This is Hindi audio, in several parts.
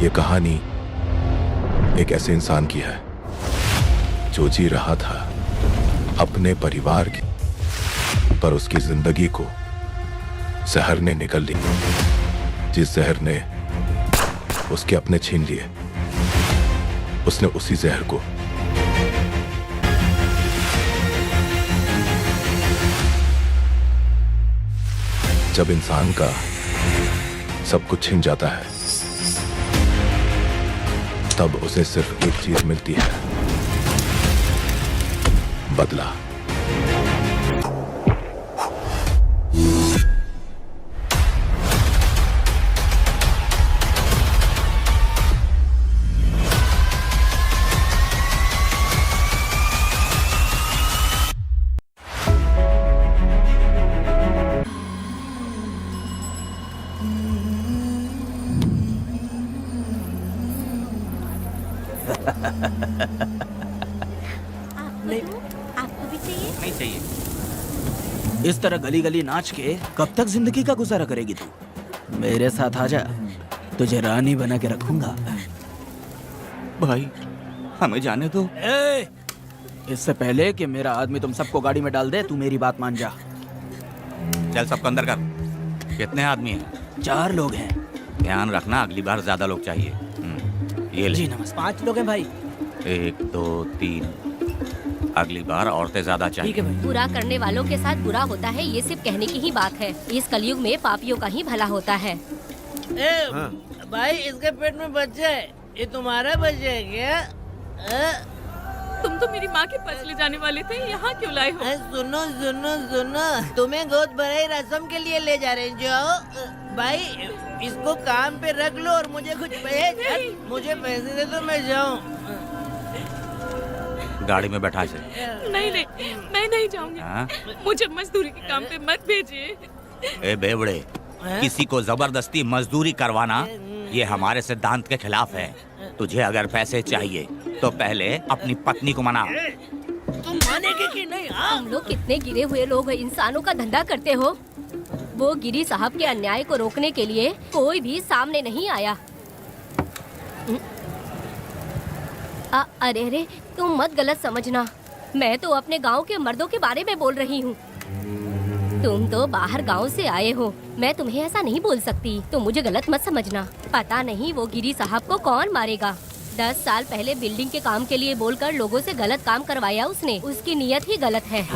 ये कहानी एक ऐसे इंसान की है जो जी रहा था अपने परिवार की, पर उसकी जिंदगी को जहर ने निगल ली। जिस जहर ने उसके अपने छीन लिए, उसने उसी जहर को जब इंसान का सब कुछ छिन जाता है, तब उसे सिर्फ एक चीज मिलती है, बदला। आपको भी चाहिए? नहीं चाहिए। इस तरह गली गली नाच के कब तक जिंदगी का गुजारा करेगी तू? मेरे साथ आजा, तुझे रानी बना के रखूंगा। भाई हमें जाने दो। इससे पहले कि मेरा आदमी तुम सबको गाड़ी में डाल दे, तू मेरी बात मान जा। चल सबको अंदर कर। कितने आदमी हैं? 4 लोग हैं। ध्यान रखना, अगली बार ज्यादा लोग चाहिए। ये ले। जी नमस्ते। 5 लोग हैं भाई। 1 2 3। अगली बार औरतें ज्यादा चाहिए। ठीक है भाई। बुरा करने वालों के साथ बुरा होता है, ये सिर्फ कहने की ही बात है। इस कलयुग में पापियों का ही भला होता है। भाई इसके पेट में बच्चा है, ये तुम्हारा बच्चा है क्या? तुम तो मेरी माँ के पास ले जाने वाले थे, यहाँ क्यों लाए हो? सुनो सुनो सुनो, तुम्हें गोद भराई रस्म के लिए ले जा रहे हैं। जाओ भाई, इसको काम पे रख लो और मुझे कुछ मुझे पैसे दे दो, मैं जाऊँ। गाड़ी में बैठा इसे। नहीं नहीं, मैं नहीं जाऊंगी। हाँ? मुझे मजदूरी के काम पे मत भेजिए। ए बेवड़े, किसी को जबरदस्ती मजदूरी करवाना ये हमारे सिद्धांत के खिलाफ है। तुझे अगर पैसे चाहिए तो पहले अपनी पत्नी को मना। तुम मानेगे कि नहीं? तुम लोग कितने गिरे हुए लोग इंसानों का धंधा करते हो। वो गिरी साहब के अन्याय को रोकने के लिए कोई भी सामने नहीं आया। अरे अरे, तुम मत गलत समझना, मैं तो अपने गांव के मर्दों के बारे में बोल रही हूँ। तुम तो बाहर गांव से आए हो, मैं तुम्हें ऐसा नहीं बोल सकती, तुम मुझे गलत मत समझना। पता नहीं वो गिरी साहब को कौन मारेगा। 10 साल पहले बिल्डिंग के काम के लिए बोलकर लोगों से गलत काम करवाया उसने। उसकी नीयत ही गलत है।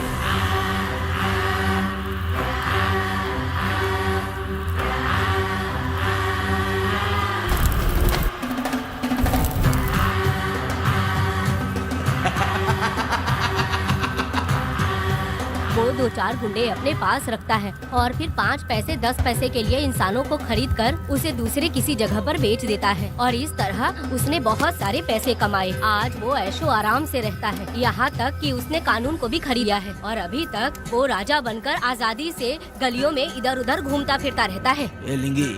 वो 2-4 गुंडे अपने पास रखता है और फिर 5 पैसे 10 पैसे के लिए इंसानों को खरीद कर उसे दूसरे किसी जगह पर बेच देता है, और इस तरह उसने बहुत सारे पैसे कमाए। आज वो ऐशो आराम से रहता है, यहाँ तक कि उसने कानून को भी खरीदा है, और अभी तक वो राजा बनकर आजादी से गलियों में इधर उधर घूमता फिरता रहता है। ए लिंगी,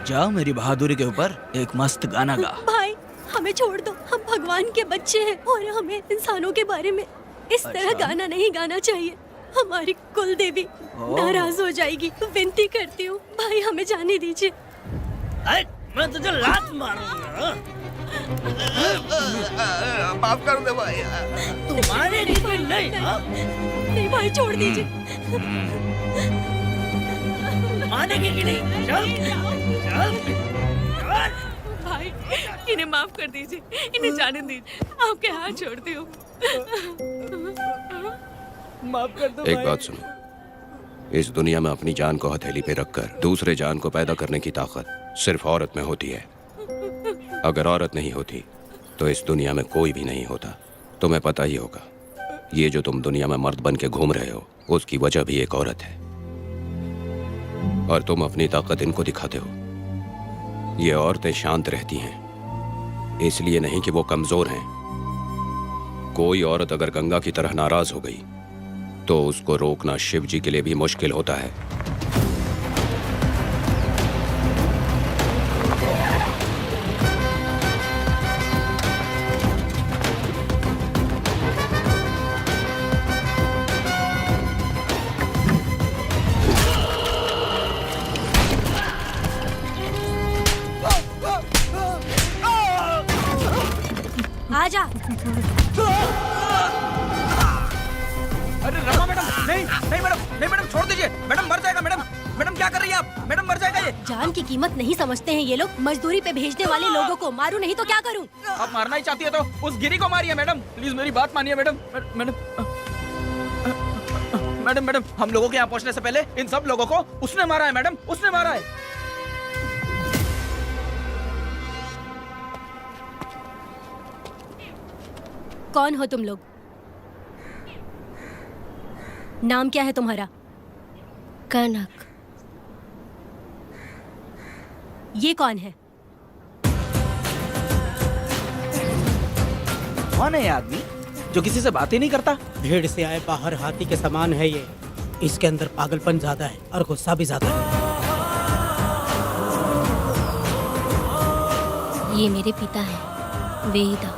जाओ मेरी बहादुरी के ऊपर एक मस्त गाना गा। भाई हमें छोड़ दो, हम भगवान के बच्चे हैं और हमें इंसानों के बारे में इस तरह गाना नहीं गाना चाहिए। हमारी कुल देवी नाराज हो जाएगी, तो विनती करती हूँ भाई हमें जाने दीजिए। मैं तुझे लात मारूंगा। माफ कर दे भाई। तू मानेगी कि नहीं? नहीं भाई छोड़ दीजिए। मानेगी कि नहीं? चल चल चल। भाई इन्हें माफ कर दीजिए, इन्हें जाने दीजिए, आपके हाथ छोड़ती हूँ। माफ कर दो एक भाई। बात सुनो, इस दुनिया में अपनी जान को हथेली पे रखकर दूसरे जान को पैदा करने की ताकत सिर्फ औरत में होती है। अगर औरत नहीं होती तो इस दुनिया में कोई भी नहीं होता। तुम्हें पता ही होगा, ये जो तुम दुनिया में मर्द बन के घूम रहे हो, उसकी वजह भी एक औरत है, और तुम अपनी ताकत इनको दिखाते हो। ये औरतें शांत रहती हैं, इसलिए नहीं कि वो कमजोर हैं। कोई औरत अगर गंगा की तरह नाराज हो गई तो उसको रोकना शिव जी के लिए भी मुश्किल होता है। आजा। अरे रमा मैडम, नहीं नहीं मैडम, नहीं मैडम, छोड़ दीजिए मैडम, मर जाएगा मैडम। मैडम क्या कर रही है आप? मैडम मर जाएगा ये। जान की कीमत नहीं समझते हैं ये लोग। मजदूरी पे भेजने वाले लोगों को मारूं नहीं तो क्या करूं? आप मारना ही चाहती है तो उस गिरी को मारिए मैडम, प्लीज मेरी बात मानिए मैडम। मैडम मैडम मैडम, हम लोगों के यहाँ पहुँचने से पहले इन सब लोगों को उसने मारा है मैडम, उसने मारा है। कौन हो तुम लोग? नाम क्या है तुम्हारा? कनक। ये कौन है? कौन है ये आदमी जो किसी से बात ही नहीं करता? भीड़ से आए बाहर हाथी के समान है ये। इसके अंदर पागलपन ज्यादा है और गुस्सा भी ज्यादा है। ये मेरे पिता हैं, वेदा।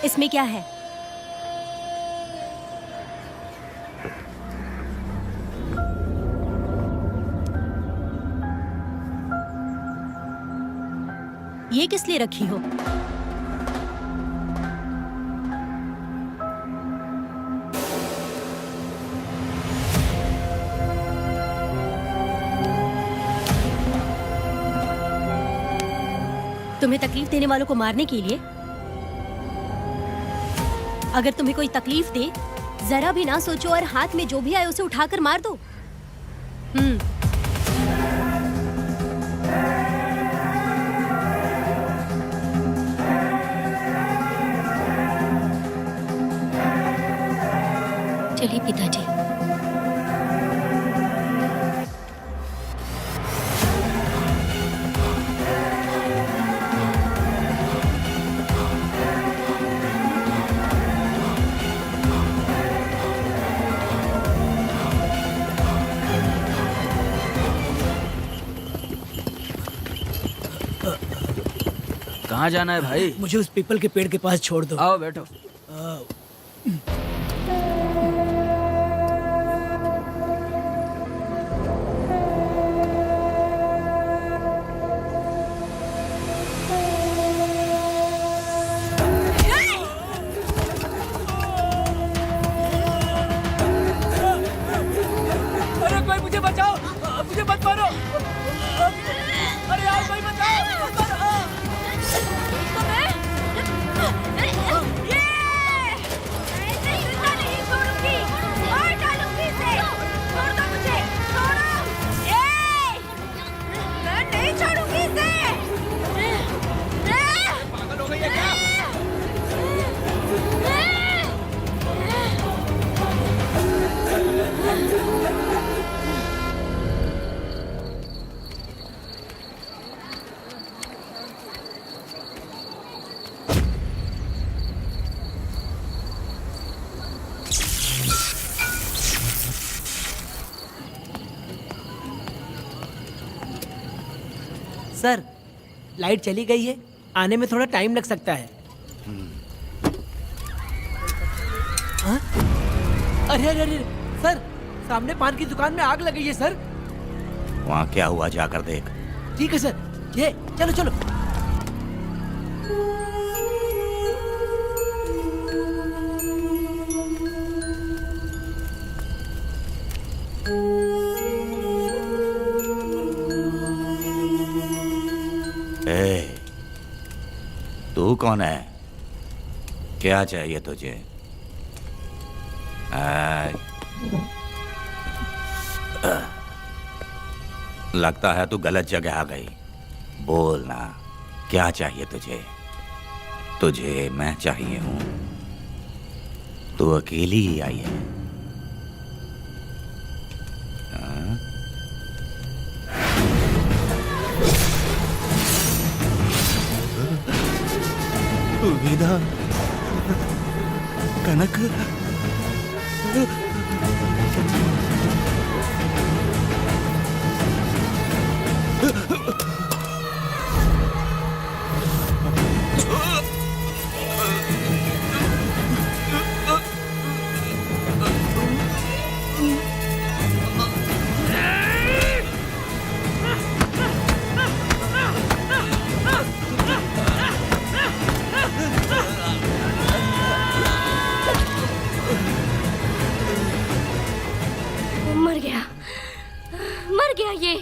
इसमें क्या है? ये किस लिए रखी हो? तुम्हें तकलीफ देने वालों को मारने के लिए? अगर तुम्हें कोई तकलीफ दे, जरा भी ना सोचो और हाथ में जो भी आए उसे उठाकर मार दो। चलिए पिताजी। कहाँ जाना है भाई? मुझे उस पीपल के पेड़ के पास छोड़ दो। आओ बैठो। अरे कोई मुझे बचाओ, मुझे मत मारो। अरे यार कोई बचाओ, मत मारो। पागल हो गई है क्या? सर, लाइट चली गई है, आने में थोड़ा टाइम लग सकता है। हाँ? अरे अरे अरे सर, सामने पान की दुकान में आग लगी है सर। वहाँ क्या हुआ जाकर देख। ठीक है सर, ये चलो चलो। ए, तू कौन है? क्या चाहिए तुझे? लगता है तू गलत जगह आ गई। बोल ना, क्या चाहिए तुझे? तुझे मैं चाहिए हूं। तू अकेली ही आई है। हाँ? वीणा, कनक, गया ये?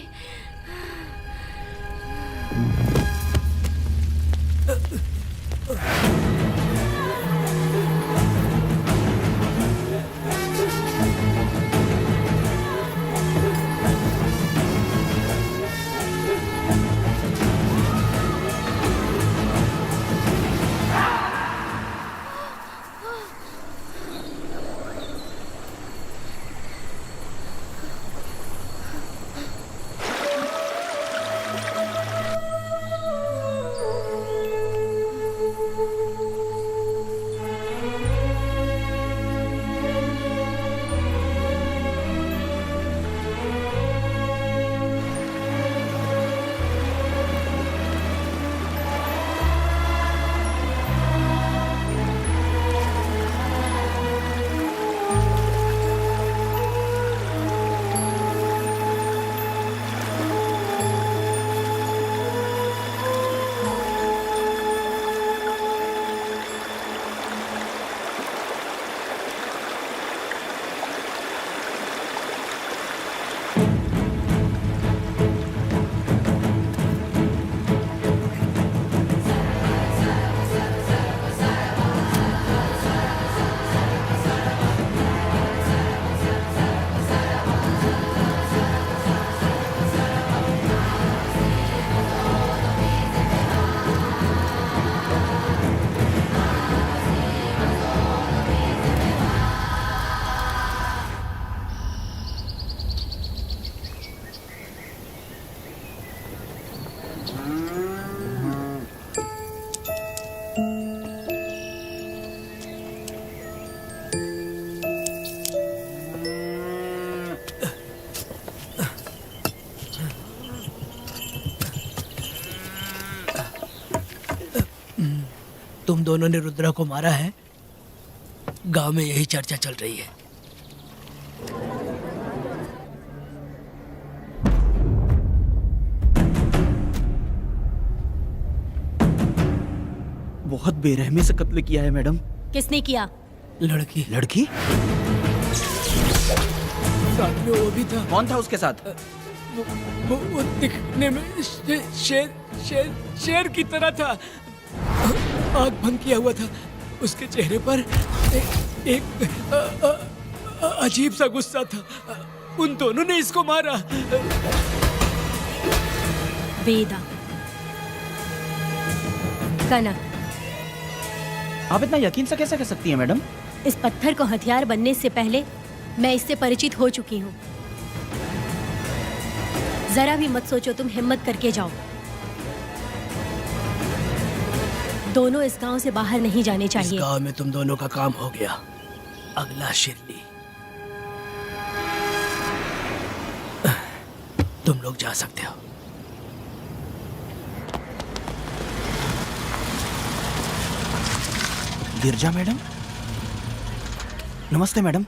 तुम दोनों ने रुद्रा को मारा है? गांव में यही चर्चा चल रही है। बहुत बेरहमी से कत्ल किया है मैडम। किसने किया? लड़की। लड़की? साथ में वो भी था। कौन था उसके साथ? वो दिखने में शेर की तरह था। आँख बंद किया हुआ था। उसके चेहरे पर एक अजीब सा गुस्सा था। उन दोनों ने इसको मारा। वेदा, कनक, आप इतना यकीन से कैसे कह सकती हैं मैडम? इस पत्थर को हथियार बनने से पहले मैं इससे परिचित हो चुकी हूँ। जरा भी मत सोचो, तुम हिम्मत करके जाओ। दोनों इस गांव से बाहर नहीं जाने इस चाहिए। गांव में तुम दोनों का काम हो गया। अगला शिरली। तुम लोग जा सकते हो। गिरजा मैडम? नमस्ते मैडम।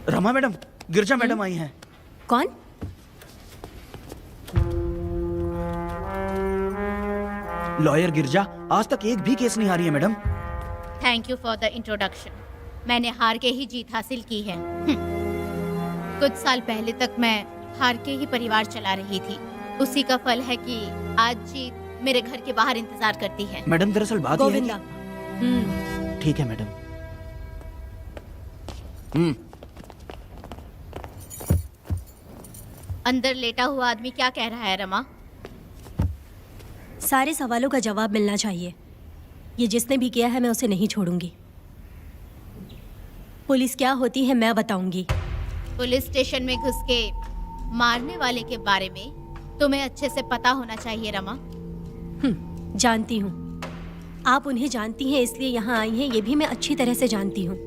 रमा मैडम, गिरजा मैडम आई हैं। कौन? लॉयर गिरजा आज तक एक भी केस नहीं हारी है madam. Thank you for the introduction. मैंने हार के ही जीत हासिल की है। कुछ साल पहले तक मैं हार के ही परिवार चला रही थी। उसी का फल है कि आज जीत मेरे घर के बाहर इंतजार करती है। मैडम दरअसल बात यह है गोविंदा। कि... ठीक है मैडम। अंदर लेटा हुआ आदमी क्या कह रहा है रमा? सारे सवालों का जवाब मिलना चाहिए। ये जिसने भी किया है मैं उसे नहीं छोड़ूंगी। पुलिस क्या होती है मैं बताऊंगी। पुलिस स्टेशन में घुस के मारने वाले के बारे में तुम्हें अच्छे से पता होना चाहिए रमा। जानती हूँ। आप उन्हें जानती हैं इसलिए यहाँ आई हैं, ये भी मैं अच्छी तरह से जानती हूँ।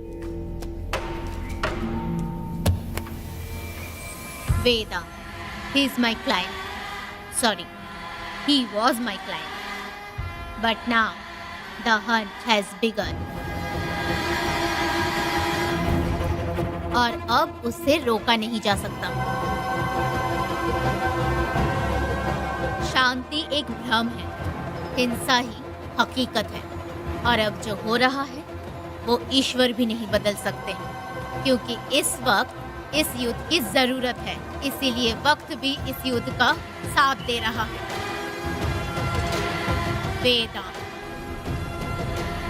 वेदा, he is my client. Sorry, he was my client. But now, the hunt has begun. और अब उससे रोका नहीं जा सकता। शांति एक भ्रम है, हिंसा ही हकीकत है। और अब जो हो रहा है वो ईश्वर भी नहीं बदल सकते, क्योंकि इस वक्त इस युद्ध की जरूरत है। इसीलिए वक्त भी इस युद्ध का साथ दे रहा है। वेदा,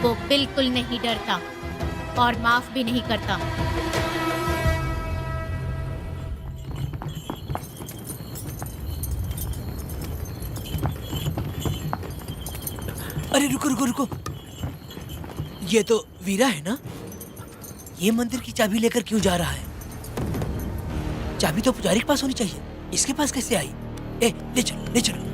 वो बिल्कुल नहीं डरता और माफ भी नहीं करता। अरे रुको रुको रुको, ये तो वीरा है ना? ये मंदिर की चाबी लेकर क्यों जा रहा है? चाबी तो पुजारी के पास होनी चाहिए, इसके पास कैसे आई? ले चलो ले चलो।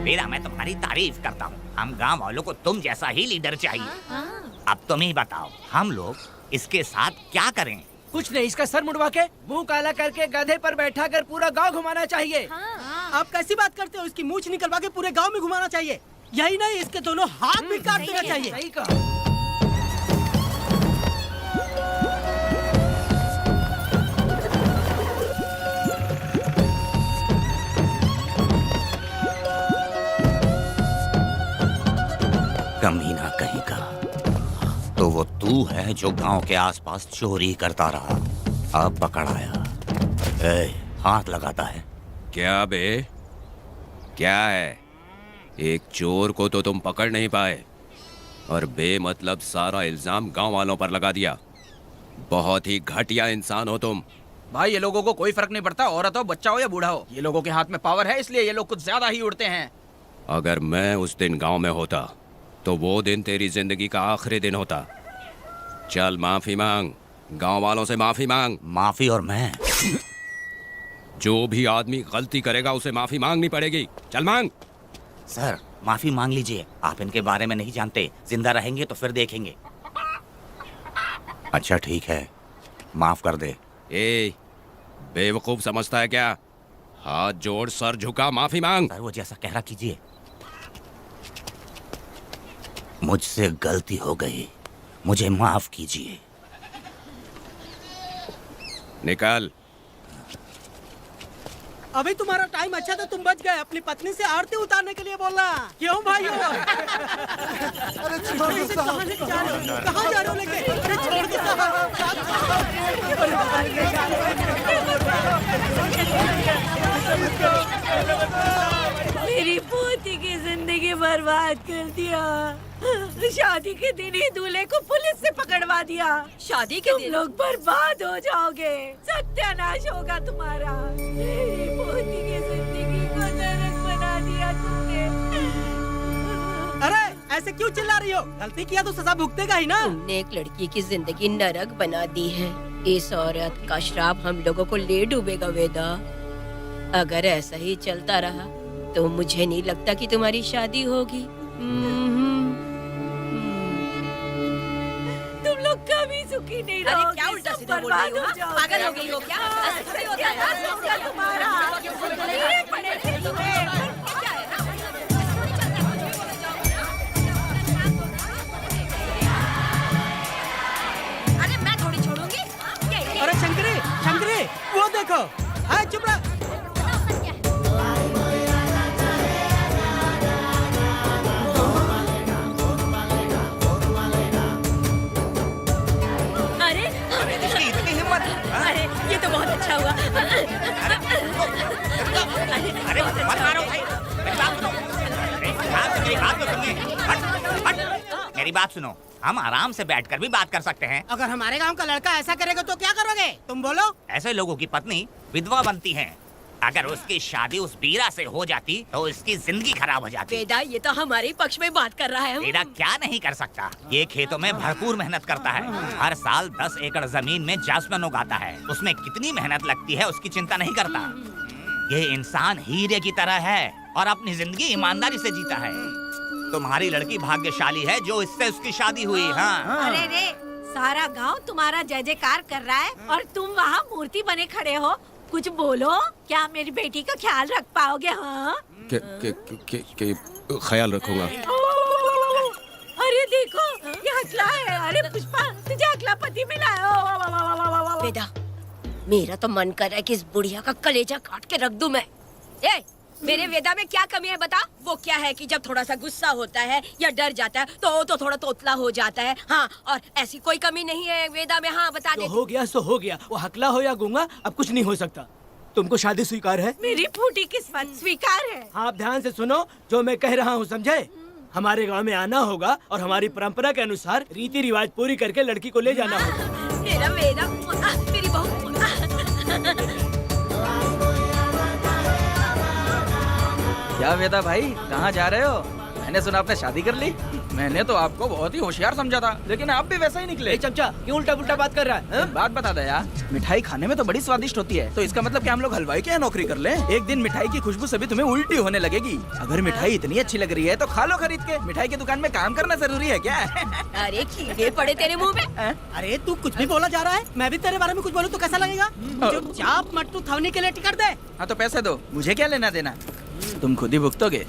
वीरा, मैं तुम्हारी तारीफ करता हूँ। हम गांव वालों को तुम जैसा ही लीडर चाहिए। अब तुम ही बताओ, हम लोग इसके साथ क्या करें? कुछ नहीं, इसका सर मुड़वा के मुंह काला करके गधे पर बैठा कर पूरा गांव घुमाना चाहिए। आप कैसी बात करते हो? इसकी मूंछ निकलवा के पूरे गांव में घुमाना चाहिए। यही नहीं, इसके दोनों हाथ भी काट देना चाहिए। सही कहा। कमीना कहीं का, तो वो तू है जो गांव के आसपास चोरी करता रहा, अब पकड़ाया। हाथ लगाता है। क्या बे, क्या है? एक चोर को तो तुम पकड़ नहीं पाए और बेमतलब सारा इल्जाम गांव वालों पर लगा दिया। बहुत ही घटिया इंसान हो तुम। भाई, ये लोगों को कोई फर्क नहीं पड़ता, औरत हो, बच्चा हो या बूढ़ा हो। ये लोगों के हाथ में पावर है, इसलिए ये लोग कुछ ज्यादा ही उड़ते हैं। अगर मैं उस दिन गांव में होता तो वो दिन तेरी जिंदगी का आखिरी दिन होता। चल माफी मांग, गांव वालों से माफी मांग। माफी? और मैं? जो भी आदमी गलती करेगा उसे माफी मांगनी पड़ेगी। चल मांग। सर, माफी मांग लीजिए। आप इनके बारे में नहीं जानते, जिंदा रहेंगे तो फिर देखेंगे। अच्छा ठीक है, माफ कर दे। बेवकूफ समझता है क्या? हाथ जोड़, सर झुका, माफी मांग। सर, वो जैसा कह रहा कीजिए। मुझसे गलती हो गई, मुझे माफ कीजिए। निकल। अभी तुम्हारा टाइम अच्छा था, तुम बच गए। अपनी पत्नी से आरती उतारने के लिए बोलना। क्यों भाइयों? अरे कहाँ लेके जा रहे हो? कहाँ जा रहे हो लेके? अरे छोड़ दो मेरी पोती की जिंदगी बर्बाद कर दिया। शादी के दिन ही दूल्हे को पुलिस से पकड़वा दिया। शादी के दिन लोग बर्बाद हो जाओगे, सत्यानाश होगा तुम्हारा। मेरी पोती की जिंदगी को नरक बना दिया तुमने। अरे ऐसे क्यों चिल्ला रही हो? गलती किया तो सजा भुगतेगा ही ना। तुमने एक लड़की की जिंदगी नरक बना दी है। इस औरत का श्राप हम लोगों को ले डूबेगा वेदा। अगर ऐसा ही चलता रहा तो मुझे नहीं लगता कि तुम्हारी शादी होगी। तुम लोग कभी सुखी नहीं रहोगे। अरे क्या उल्टा सीधा बोल रही हो? पागल हो गई हो क्या? ऐसा होता है तुम्हारा अरे मैं थोड़ी छोड़ूंगी। अरे शंकरी, शंकरी, वो देखो। अरे चुप रह। अरे ये तो बहुत अच्छा हुआ। मेरी बात सुनो, हम आराम से बैठकर भी बात कर सकते हैं। अगर हमारे गांव का लड़का ऐसा करेगा तो क्या करोगे तुम बोलो? ऐसे लोगों की पत्नी विधवा बनती है। अगर उसकी शादी उस बीरा से हो जाती तो उसकी जिंदगी खराब हो जाती। वेदा, ये तो हमारे पक्ष में बात कर रहा है। वेदा क्या नहीं कर सकता? ये खेतों में भरपूर मेहनत करता है। हर साल 10 एकड़ जमीन में जासमन उगाता है। उसमें कितनी मेहनत लगती है उसकी चिंता नहीं करता। ये इंसान हीरे की तरह है और अपनी जिंदगी ईमानदारी से जीता है। तुम्हारी लड़की भाग्यशाली है जो इससे उसकी शादी हुई। हाँ, अरे रे, सारा गांव तुम्हारा जय जयकार कर रहा है और तुम वहाँ मूर्ति बने खड़े हो। कुछ बोलो, क्या मेरी बेटी का ख्याल रख पाओगे? हाँ, के ख्याल रखूंगा। अरे देखो, ये हकला है। अरे पुष्पा, तुझे हकला पति मिला है। वेदा, मेरा तो मन कर रहा है कि इस बुढ़िया का कलेजा काट के रख दूं मैं। मेरे वेदा में क्या कमी है बता? वो क्या है कि जब थोड़ा सा गुस्सा होता है या डर जाता है तो थोड़ा तोतला हो जाता है। हाँ, और ऐसी कोई कमी नहीं है वेदा में। हाँ, बता दे। हो गया सो हो गया, वो हकला हो या गूंगा अब कुछ नहीं हो सकता। तुमको शादी स्वीकार है? मेरी फूटी किस्मत स्वीकार है। आप ध्यान से सुनो जो मैं कह रहा हूँ, समझे? हमारे गांव में आना होगा और हमारी परंपरा के अनुसार रीति रिवाज पूरी करके लड़की को ले जाना होगा। मेरा वेदा, मेरी बहू। क्या वेदा भाई, कहाँ जा रहे हो? मैंने सुना आपने शादी कर ली। मैंने तो आपको बहुत ही होशियार समझा था, लेकिन आप भी वैसा ही निकले। चमचा, क्यों उल्टा पुल्टा बात कर रहा है? बात बता दे यार, मिठाई खाने में तो बड़ी स्वादिष्ट होती है, तो इसका मतलब क्या हम लोग हलवाई के यहाँ नौकरी कर लें? एक दिन मिठाई की खुशबू सभी तुम्हें उल्टी होने लगेगी। अगर मिठाई इतनी अच्छी लग रही है तो खा लो खरीद के। मिठाई की दुकान में काम करना जरूरी है क्या? अरे कीड़े पड़े तेरे मुँह में। अरे तू कुछ भी बोला जा रहा है। मैं भी तेरे बारे में कुछ बोलूं तो कैसा लगेगा? चुपचाप मट्टू थवने के लिए टिकट दे। हाँ तो पैसे दो, मुझे क्या लेना देना, तुम खुद ही भुगतोगे।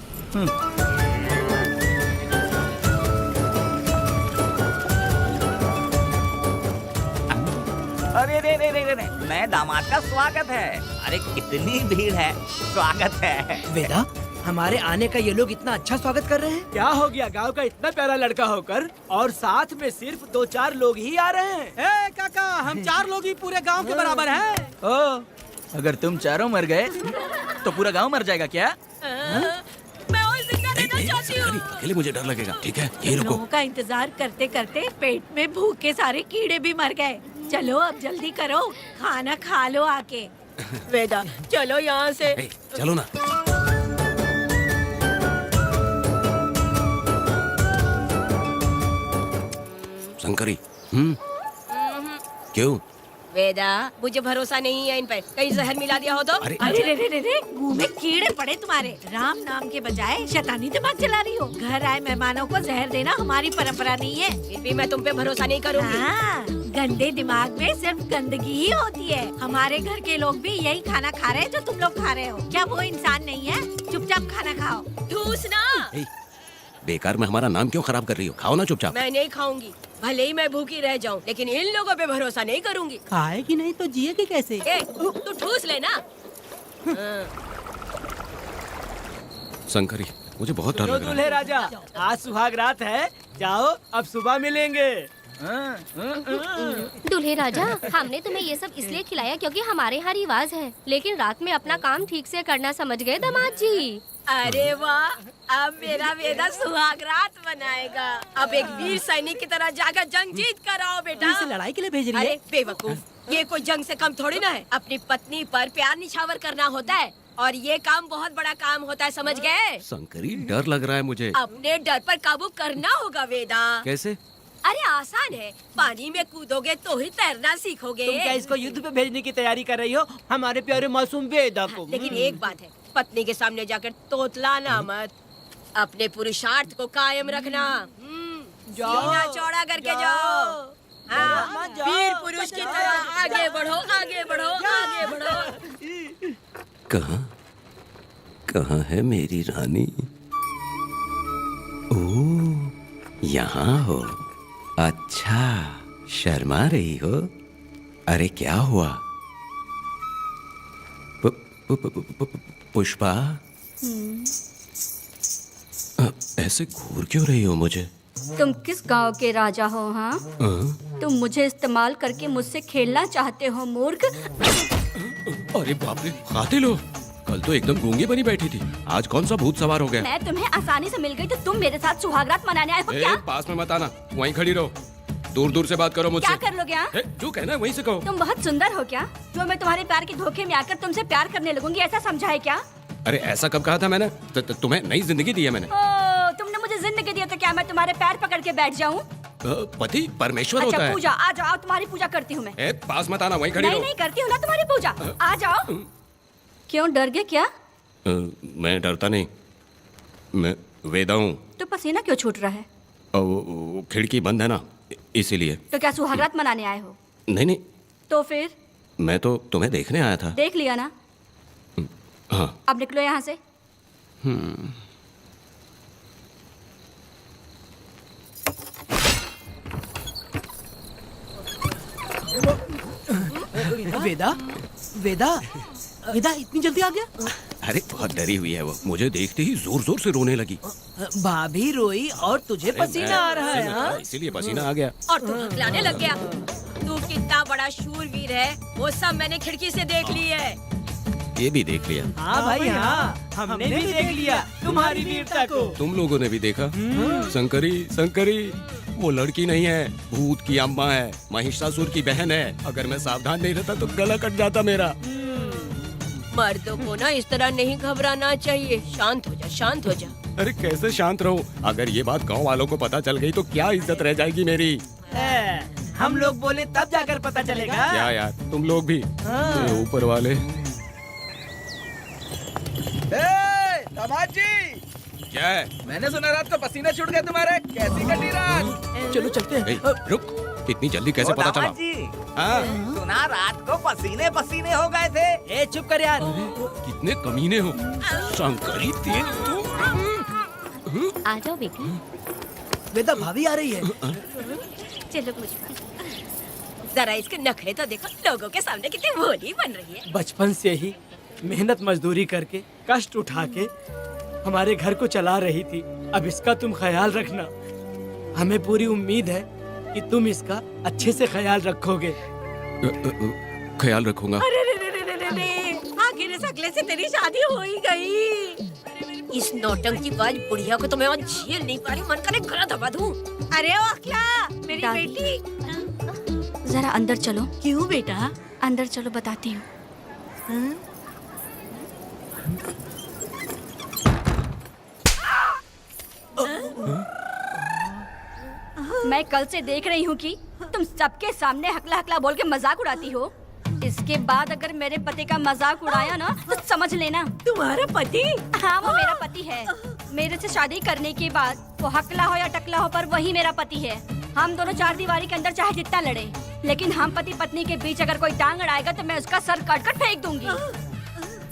अरे रे रे रे रे, नए दामाद का स्वागत है। अरे कितनी भीड़ है, स्वागत है। वेदा, हमारे आने का ये लोग इतना अच्छा स्वागत कर रहे हैं। क्या हो गया गांव का इतना प्यारा लड़का होकर और साथ में सिर्फ 2-4 लोग ही आ रहे हैं। ए काका, हम 4 लोग ही पूरे गांव के बराबर हैं। ओ, अगर तुम चारों मर गए तो पूरा गांव मर जाएगा क्या? मैं और जिंदा रहना चाहती हूँ। अकेले मुझे डर लगेगा। ठीक है, यही रुको। लोगों का इंतजार करते करते पेट में भूख के सारे कीड़े भी मर गए। चलो अब जल्दी करो, खाना खा लो आके। वेदा, चलो यहाँ से। चलो ना। शंकरी, क्यों? वेदा, मुझे भरोसा नहीं है इन पे। कहीं जहर मिला दिया हो तो? अरे अरे रे रे रे रे, मुंह में कीड़े पड़े तुम्हारे। राम नाम के बजाय शैतानी दिमाग चला रही हो। घर आए मेहमानों को जहर देना हमारी परंपरा नहीं है। फिर भी मैं तुम पे भरोसा नहीं करूंगी। हाँ, गंदे दिमाग में सिर्फ गंदगी ही होती है। हमारे घर के लोग भी यही खाना खा रहे हैं जो तुम लोग खा रहे हो। क्या वो इंसान नहीं है? चुपचाप खाना खाओ। ठूसना। बेकार में हमारा नाम क्यों खराब कर रही हो? खाओ ना चुपचाप। मैं नहीं खाऊंगी, भले ही मैं भूखी रह जाऊं, लेकिन इन लोगों पे भरोसा नहीं करूंगी। खाएगी नहीं तो जिएगी कैसे? तू ठूस लेना। शंकरी, मुझे बहुत डर लग रहा दूल्हे है। राजा, आज सुहाग रात है, जाओ अब सुबह मिलेंगे। दूल्हे राजा, हमने तुम्हें ये सब इसलिए खिलाया क्योंकि हमारे यहाँ रिवाज है, लेकिन रात में अपना काम ठीक से करना समझ गए दामाद जी। अरे वाह, अब मेरा वेदा सुहाग रात मनाएगा। अब एक वीर सैनिक की तरह जाकर जंग जीत कर आओ बेटा। इसे लड़ाई के लिए भेज रही है? अरे बेवकूफ, ये कोई जंग से कम थोड़ी ना है। अपनी पत्नी पर प्यार निछावर करना होता है और ये काम बहुत बड़ा काम होता है, समझ गए? शंकरी, डर लग रहा है मुझे। अपने डर पर काबू करना होगा वेदा। कैसे? अरे आसान है, पानी में कूदोगे तो ही तैरना सीखोगे। तुम क्या इसको युद्ध पे भेजने की तैयारी कर रही हो? हमारे प्यारे मासूम वेदा को। लेकिन एक बात है, पत्नी के सामने जाकर तोतलाना मत। अपने पुरुषार्थ को कायम रखना। सीना चौड़ा करके जाओ। हाँ, वीर पुरुष की तरह आगे बढ़ो, आगे बढ़ो, आगे बढ़ो। कहाँ है मेरी रानी? ओह, यहाँ हो। अच्छा, शर्मा रही हो? अरे क्या हुआ? पुष्पा, ऐसे घूर क्यों रही हो मुझे? तुम किस गांव के राजा हो? हाँ, तुम मुझे इस्तेमाल करके मुझसे खेलना चाहते हो मूर्ख। अरे बाप रे, कातिल हो? कल तो एकदम गूंगी बनी बैठी थी, आज कौन सा भूत सवार हो गया? मैं तुम्हें आसानी से मिल गई तो तुम मेरे साथ सुहागरात मनाने आए हो क्या? पास में मत आना, वहीं खड़ी रहो, दूर दूर से बात करो मुझसे। क्या कर लोगे हाँ? जो कहना है वहीं से कहो। तुम बहुत सुंदर हो क्या, जो मैं तुम्हारे प्यार के धोखे में आकर तुमसे प्यार करने लगूंगी, ऐसा समझा है क्या? अरे ऐसा कब कहा था मैंने? तुम्हें नई जिंदगी दी है मैंने। ओ, तुमने मुझे जिंदगी दी है तो क्या मैं तुम्हारे पैर पकड़ के बैठ जाऊं? पति परमेश्वर अच्छा होता है। पूजा, आ जाओ, तुम्हारी पूजा करती हूँ मैं। पास मत आना, वहीं खड़ी रहो। नहीं करती हूँ ना तुम्हारी पूजा, आ जाओ। क्यों डर गए क्या? मैं डरता नहीं, मैं वेदा हूँ। तो पसीना क्यों छूट रहा है? वो खिड़की बंद है ना, इसीलिए। तो क्या सुहागरात मनाने आए हो? नहीं, तो फिर? मैं तो तुम्हें देखने आया था। देख लिया ना? हाँ। अब निकलो यहाँ से। वेदा, वेदा, वेदा इतनी जल्दी आ गया? अरे बहुत डरी हुई है वो, मुझे देखते ही जोर जोर से रोने लगी। भाभी रोई और तुझे पसीना आ रहा है हाँ? इसीलिए पसीना आ गया। और तू हकलाने लग गया। तू कितना बड़ा शूरवीर है, वो सब मैंने खिड़की से देख ली है। ये भी देख लिया। हाँ भाई हाँ, हमने भी देख लिया तुम्हारी वीरता को। तुम लोगों ने भी देखा? शंकरी, शंकरी वो लड़की नहीं है, भूत की अम्मा है, महिषासुर की बहन है। अगर मैं सावधान नहीं रहता तो गला कट जाता मेरा। मर्दों को ना इस तरह नहीं घबराना चाहिए। शांत हो जा, शांत हो जा। अरे कैसे शांत रहूं? अगर ये बात गांव वालों को पता चल गई तो क्या इज्जत रह जाएगी मेरी? हम लोग बोले तब जाकर पता चलेगा। क्या यार, तुम लोग भी ऊपर वाले। दामाद जी, क्या है? मैंने सुना रात को पसीने छूट गए तुम्हारे, कैसी कटी रात? चलो चलते हैं। रुक, इतनी जल्दी कैसे पता चला? हाँ? सुना रात को पसीने पसीने हो गए थे। ए चुप कर यार। कितने कमीने हो शंकरी तेरी तू। आ जाओ बेटी। वेदा भाभी आ रही है। चलो मुझ पर। जरा इसके नखरे तो देखो, लोगों के सामने कितनी भोली बन रही है। बचपन से ही मेहनत मजदूरी करके कष्ट उठा के हमारे घर को चला रही थी। अब इसका तुम ख्याल रखना। हमें पूरी उम्मीद है कि तुम इसका अच्छे से ख्याल रखोगे। ख्याल रखूंगा। अरे रे रे रे रे रे, आखिर इस अगले से तेरी शादी हो ही गई। इस नौटंकी बाज बुढ़िया को तो मैं आज झेल नहीं पा रही, मन करे गला दबा दूं। अरे ओ अखला, मेरी बेटी। जरा अंदर चलो। क्यों बेटा? अंदर चलो, बताती हूँ। मैं कल से देख रही हूँ कि तुम सबके सामने हकला हकला बोल के मजाक उड़ाती हो। इसके बाद अगर मेरे पति का मजाक उड़ाया ना तो समझ लेना। तुम्हारा पति? हाँ, वो मेरा पति है। मेरे से शादी करने के बाद वो हकला हो या टकला हो पर वही मेरा पति है। हम दोनों चार दीवारी के अंदर चाहे जितना लड़े, लेकिन हम पति पत्नी के बीच अगर कोई टांग अड़ाएगा तो मैं उसका सर काट कर फेंक दूंगी।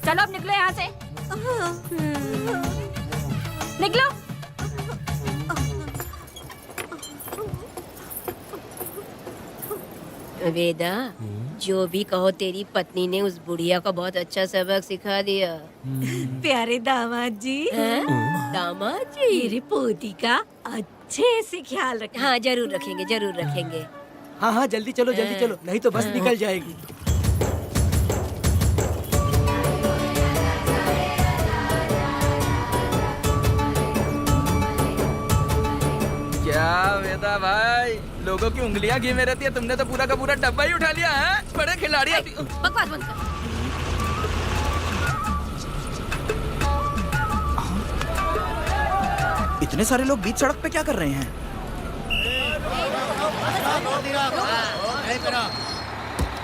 चलो अब निकलो यहाँ से। निकलो। वेदा, जो भी कहो तेरी पत्नी ने उस बुढ़िया को बहुत अच्छा सबक सिखा दिया। प्यारे दामाद जी। दामाद जी, मेरी पोती का अच्छे से ख्याल रखें। हाँ जरूर रखेंगे, जरूर रखेंगे। हाँ हाँ जल्दी चलो, जल्दी चलो, नहीं तो बस निकल जाएगी। क्या वेदा भाई, लोगों की उंगलियां घी में रहती है, तुमने तो पूरा का पूरा डब्बा ही उठा लिया है। बड़े खिलाड़ी। बकवास बंद कर। इतने सारे लोग बीच सड़क पे क्या कर रहे हैं?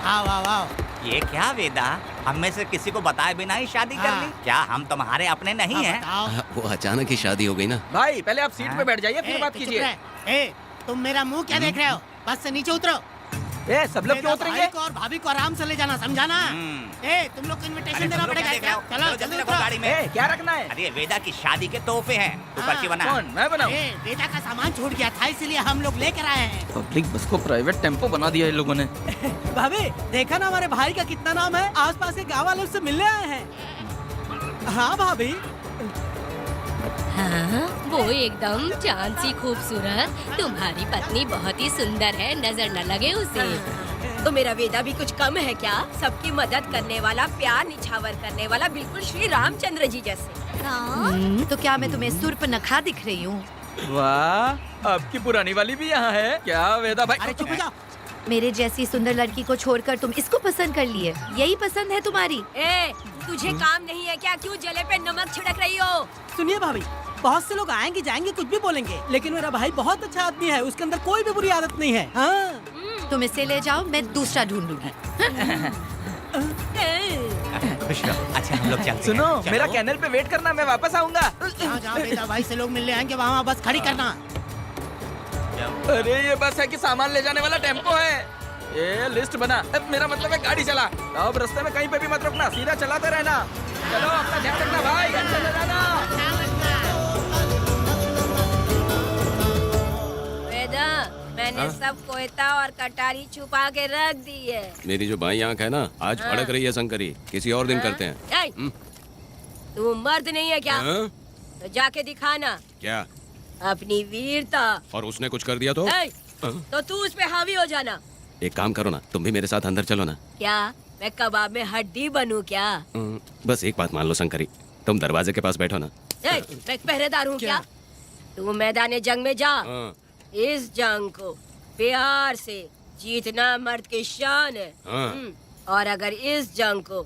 आओ आओ आओ। ये क्या वेदा, हम में से किसी को बताए बिना ही शादी कर ली? क्या हम तुम्हारे अपने नहीं हैं? वो अचानक ही शादी हो गई ना। भाई पहले आप सीट पे बैठ जाइए, फिर बात कीजिए। तुम मेरा मुंह क्या देख रहे हो? बस से नीचे उतरो। ए, सब लोग क्यों उतरेंगे? और भाभी को आराम से ले जाना, समझा ना? तुम लोग को इनविटेशन देना पड़ेगा। चलो जल्दी उतरो गाड़ी में। ए, क्या रखना है? अरे वेदा की शादी के तोहफे हैं, तू पर्ची बना। कौन, मैं बनाऊं? वेदा का सामान छूट गया था, इसलिए हम लोग लेकर आए हैं। पब्लिक बस को प्राइवेट टेम्पो बना दिया इन लोगों ने। भाभी देखा ना हमारे भाई का कितना नाम है, आसपास के गाँव वाले उससे मिलने आए हैं। हाँ भाभी। हाँ, वो एकदम चांद सी खूबसूरत। तुम्हारी पत्नी बहुत ही सुंदर है, नजर न लगे उसे। तो मेरा वेदा भी कुछ कम है क्या? सबकी मदद करने वाला, प्यार निछावर करने वाला, बिल्कुल श्री रामचंद्र जी जैसे। तो क्या मैं तुम्हें सुर्पनखा दिख रही हूँ? वाह, आपकी पुरानी वाली भी यहाँ है क्या वेदा भाई? अरे चुप हो जा। मेरे जैसी सुंदर लड़की को छोड़कर तुम इसको पसंद कर लिए, यही पसंद है तुम्हारी? ए, तुझे काम नहीं है क्या? क्यों जले पे नमक छिड़क रही हो? सुनिए भाभी, बहुत से लोग आएंगे जाएंगे कुछ भी बोलेंगे, लेकिन मेरा भाई बहुत अच्छा आदमी है, उसके अंदर कोई भी बुरी आदत नहीं है। हाँ। तुम इसे ले जाओ, मैं दूसरा ढूंढूंगी। खुश रहो। अच्छा हम लोग चलते हैं। सुनो, चलो। मेरा कैनल पे वेट करना, मैं वापस आऊंगा। जहाँ वेदा भाई से लोग मिलने आएंगे वहाँ बस खड़ी करना। अरे ये बस है कि सामान ले जाने वाला टेम्पो है। ये लिस्ट बना, अब मेरा मतलब है गाड़ी चला। अब रास्ते में कहीं पे भी मत रुकना, सीधा चलाते रहना। चलो अपना ध्यान रखना भाई, अच्छे से जाना। वेदा, मैंने सब कोयता और कटारी छुपा के रख दी है। मेरी जो बाई आंख है ना, आज फड़क रही है शंकरी। किसी और दिन करते हैं। ए, तू मर्द नहीं है क्या? हाँ? तो जाके दिखाना क्या? अपनी वीरता। और उसने कुछ कर दिया तो? ए, तो तू उस पे हावी हो जाना। एक काम करो ना, तुम भी मेरे साथ अंदर चलो ना। क्या मैं कबाब में हड्डी बनूं क्या? बस एक बात मान लो शंकरी, तुम दरवाजे के पास बैठो ना। ए, मैं पहरेदार हूँ क्या? तू मैदान जंग में जा। हाँ। इस जंग को प्यार से जीतना मर्द की शान है। हाँ। और अगर इस जंग को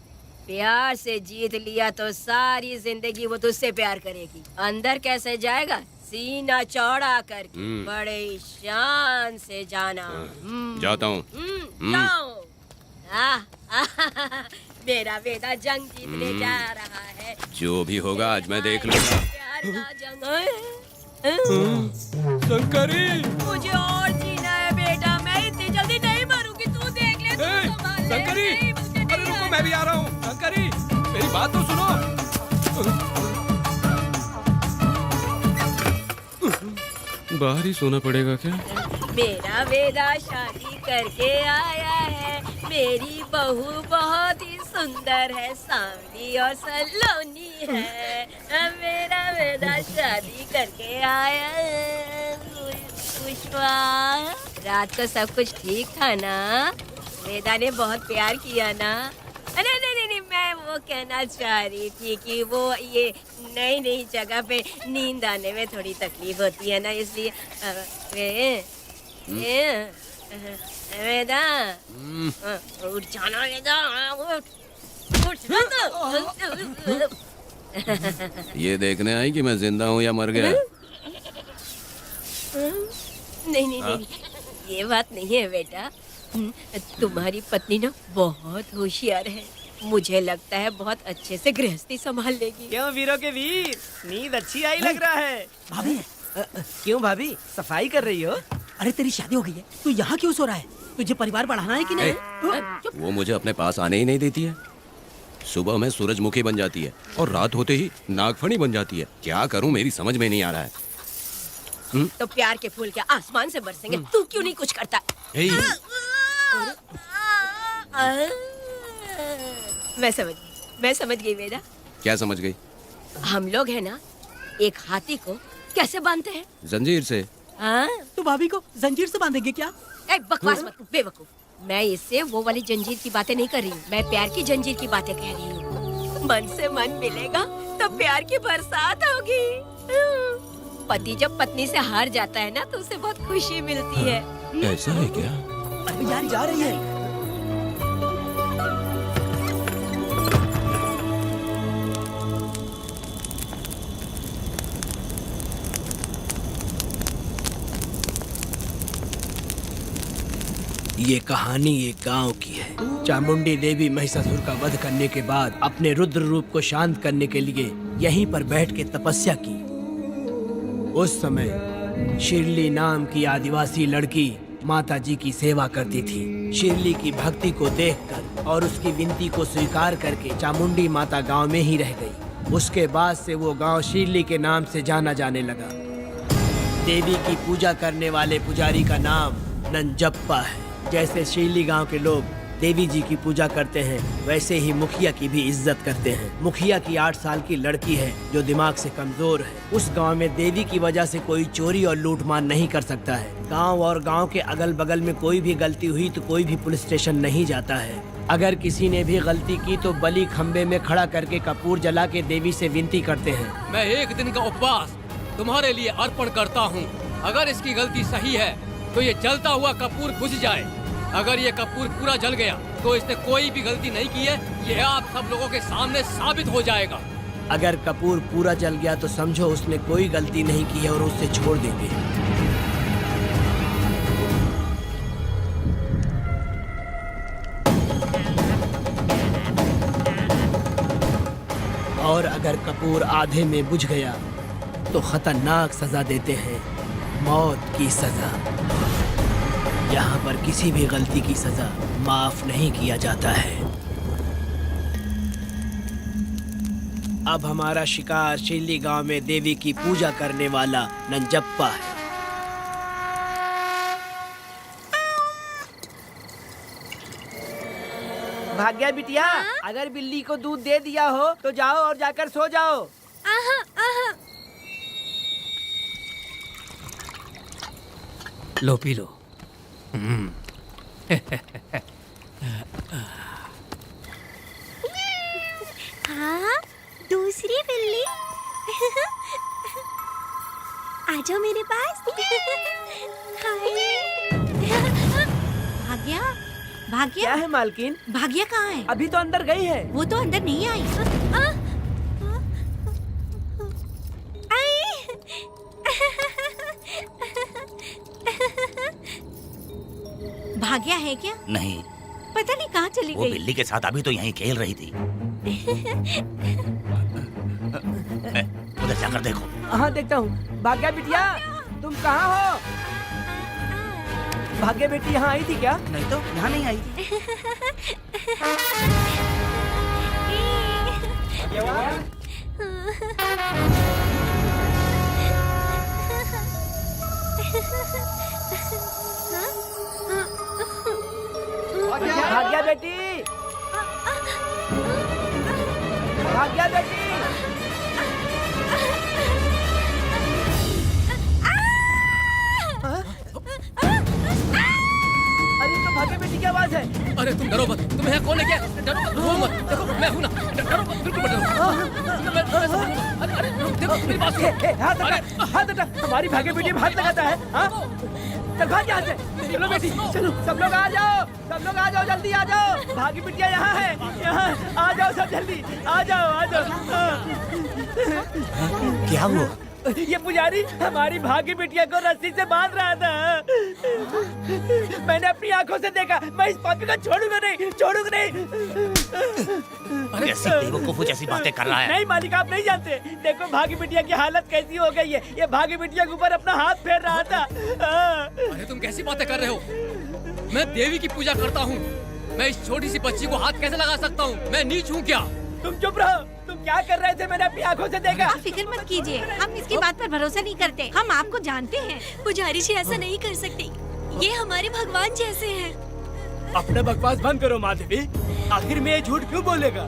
प्यार से जीत लिया तो सारी जिंदगी वो तुझसे प्यार करेगी। अंदर कैसे जाएगा? सीना चौड़ा करके बड़े शान से जाना। जाता हूँ। जाओ। मेरा वेदा जंग जीतने जा रहा है। जो भी होगा आज मैं देख लूंगा। प्यार का जंग। शंकरी, मुझे और जीना है बेटा, मैं इतनी जल्दी नहीं मरूंगी। तू देख ले, तू संभाल ले। शंकरी, नहीं, मुझे नहीं अरे रुको, आना। मैं भी आ रहा हूँ। शंकरी, मेरी बात तो सुनो। बाहर ही सोना पड़ेगा क्या? मेरा वेदा शादी करके आया है। मेरी बहू बहुत ही सुंदर है, सांवली और सलोनी है। मेरा वेदा शादी करके आया है। पुष्पा, रात को सब कुछ ठीक था ना? वेदा ने बहुत प्यार किया ना? नहीं नहीं नहीं, मैं वो कहना चाह रही थी कि वो ये नई नई जगह पे नींद आने में थोड़ी तकलीफ होती है ना, इसलिए वेदा, उठ जाना वेदा, उठ ना तो। ये देखने आई कि मैं जिंदा हूँ या मर गया? नहीं नहीं नहीं, ये बात नहीं है बेटा। तुम्हारी पत्नी ना बहुत होशियार है। मुझे लगता है बहुत अच्छे से गृहस्थी संभाल लेगी। क्यों वीरों के वीर, नींद अच्छी आई लग रहा है। भाभी, क्यों भाभी, सफाई कर रही हो? अरे तेरी शादी हो गई है, तू यहाँ क्यों सो रहा है? तुझे परिवार बढ़ाना है कि नहीं? वो मुझे अपने पास आने ही नहीं देती है। सुबह में सूरजमुखी बन जाती है और रात होते ही नागफनी बन जाती है। क्या करूं, मेरी समझ में नहीं आ रहा है। तो प्यार के फूल क्या आसमान से बरसेंगे? तू क्यों नहीं कुछ करता? मैं समझ गई वेदा। क्या समझ गई? हम लोग है ना, एक हाथी को कैसे बांधते हैं? जंजीर से। हाँ? तू भाभी को जंजीर से बांधेंगे क्या? ए, बकवास मत, बेवकूफ। मैं इससे वो वाली जंजीर की बातें नहीं कर रही हूँ, मैं प्यार की जंजीर की बातें कह रही हूँ। मन से मन मिलेगा तो प्यार की बरसात होगी। पति जब पत्नी से हार जाता है ना तो उसे बहुत खुशी मिलती है। ऐसा है क्या? अरे यार जा रही है। ये कहानी एक गांव की है। चामुंडी देवी महिषासुर का वध करने के बाद अपने रुद्र रूप को शांत करने के लिए यहीं पर बैठ के तपस्या की। उस समय शिरली नाम की आदिवासी लड़की माता जी की सेवा करती थी। शिरली की भक्ति को देखकर और उसकी विनती को स्वीकार करके चामुंडी माता गांव में ही रह गई। उसके बाद से वो गांव शिरली के नाम से जाना जाने लगा। देवी की पूजा करने वाले पुजारी का नाम नंजप्पा है। जैसे शिरली गांव के लोग देवी जी की पूजा करते हैं, वैसे ही मुखिया की भी इज्जत करते हैं। मुखिया की 8 साल की लड़की है जो दिमाग से कमजोर है। उस गांव में देवी की वजह से कोई चोरी और लूटमार नहीं कर सकता है। गांव और गांव के अगल बगल में कोई भी गलती हुई तो कोई भी पुलिस स्टेशन नहीं जाता है। अगर किसी ने भी गलती की तो बलि खम्बे में खड़ा करके कपूर जला के देवी से विनती करते हैं। मैं 1 दिन का उपवास तुम्हारे लिए अर्पण करता हूँ। अगर इसकी गलती सही है तो ये जलता हुआ कपूर बुझ जाए। अगर ये कपूर पूरा जल गया तो इसने कोई भी गलती नहीं की है, ये आप सब लोगों के सामने साबित हो जाएगा। अगर कपूर पूरा जल गया तो समझो उसने कोई गलती नहीं की है और उससे छोड़ देंगे। और अगर कपूर आधे में बुझ गया तो खतरनाक सजा देते हैं, मौत की सजा। यहाँ पर किसी भी गलती की सजा माफ नहीं किया जाता है। अब हमारा शिकार शिल्ली गांव में देवी की पूजा करने वाला नंजप्पा है। भाग्या बिटिया, अगर बिल्ली को दूध दे दिया हो तो जाओ और जाकर सो जाओ। आहा आहा। लो पी लो। हाँ, दूसरी बिल्ली। आ जाओ मेरे पास। भाग्या, भाग्या, क्या है मालकिन? भाग्या कहाँ है? अभी तो अंदर गई है। वो तो अंदर नहीं आई। भाग्या है क्या? नहीं, पता नहीं कहाँ चली वो गई। बिल्ली के साथ अभी तो यहीं खेल रही थी। उधर जाकर देखो। हाँ देखता हूँ। भाग्या बिटिया, तुम कहाँ हो? भाग्या बेटी यहाँ आई थी क्या? नहीं तो यहाँ नहीं आई थी। भाग्या बेटी, भाग्या बेटी। अरे तो भाग्या बेटी की आवाज है। अरे तुम डरो मत, तुम्हें यहाँ कौन है? क्या डरो मत, रो मत। देखो मैं हूँ ना, डरो मत, बिल्कुल मत डरो। अरे देखो मेरी बात सुनो। हाथ हटा, हाथ हटा। हमारी भाग्य बेटी में हाथ लगाता है। हाँ? चल भाग यहाँ से। चलो बेटी, चलो सब लोग आ जाओ, सब लोग आ जाओ, जल्दी आ जाओ। भाग्य बिटिया यहाँ है, यहाँ आ जाओ सब जल्दी, आ जाओ, आ जाओ। क्या हुआ? ये पुजारी हमारी भाग्य बिटिया को रस्सी से बांध रहा था। मैंने अपनी आंखों से देखा। मैं इस पापी को छोड़ूंगा नहीं, छोड़ूंगा नहीं। कैसी बेवकूफों जैसी बातें कर रहा है? नहीं मालिक, आप नहीं जानते। देखो भाग्य बिटिया की हालत कैसी हो गई है। ये भाग्य बिटिया के ऊपर अपना हाथ फेर रहा था। अरे तुम कैसी बातें कर रहे हो? मैं देवी की पूजा करता हूँ। मैं इस छोटी सी बच्ची को हाथ कैसे लगा सकता हूँ? मैं नीच हूँ क्या? तुम चुप रहो। तुम क्या कर रहे थे? मैंने अपनी आंखों से देखा। आप फिक्र मत कीजिए, हम इसकी बात पर भरोसा नहीं करते। हम आपको जानते हैं। पुजारी जी ऐसा नहीं कर सकते, ये हमारे भगवान जैसे हैं। अपना बकवास बंद करो माँ देवी। आखिर में ये झूठ क्यों बोलेगा?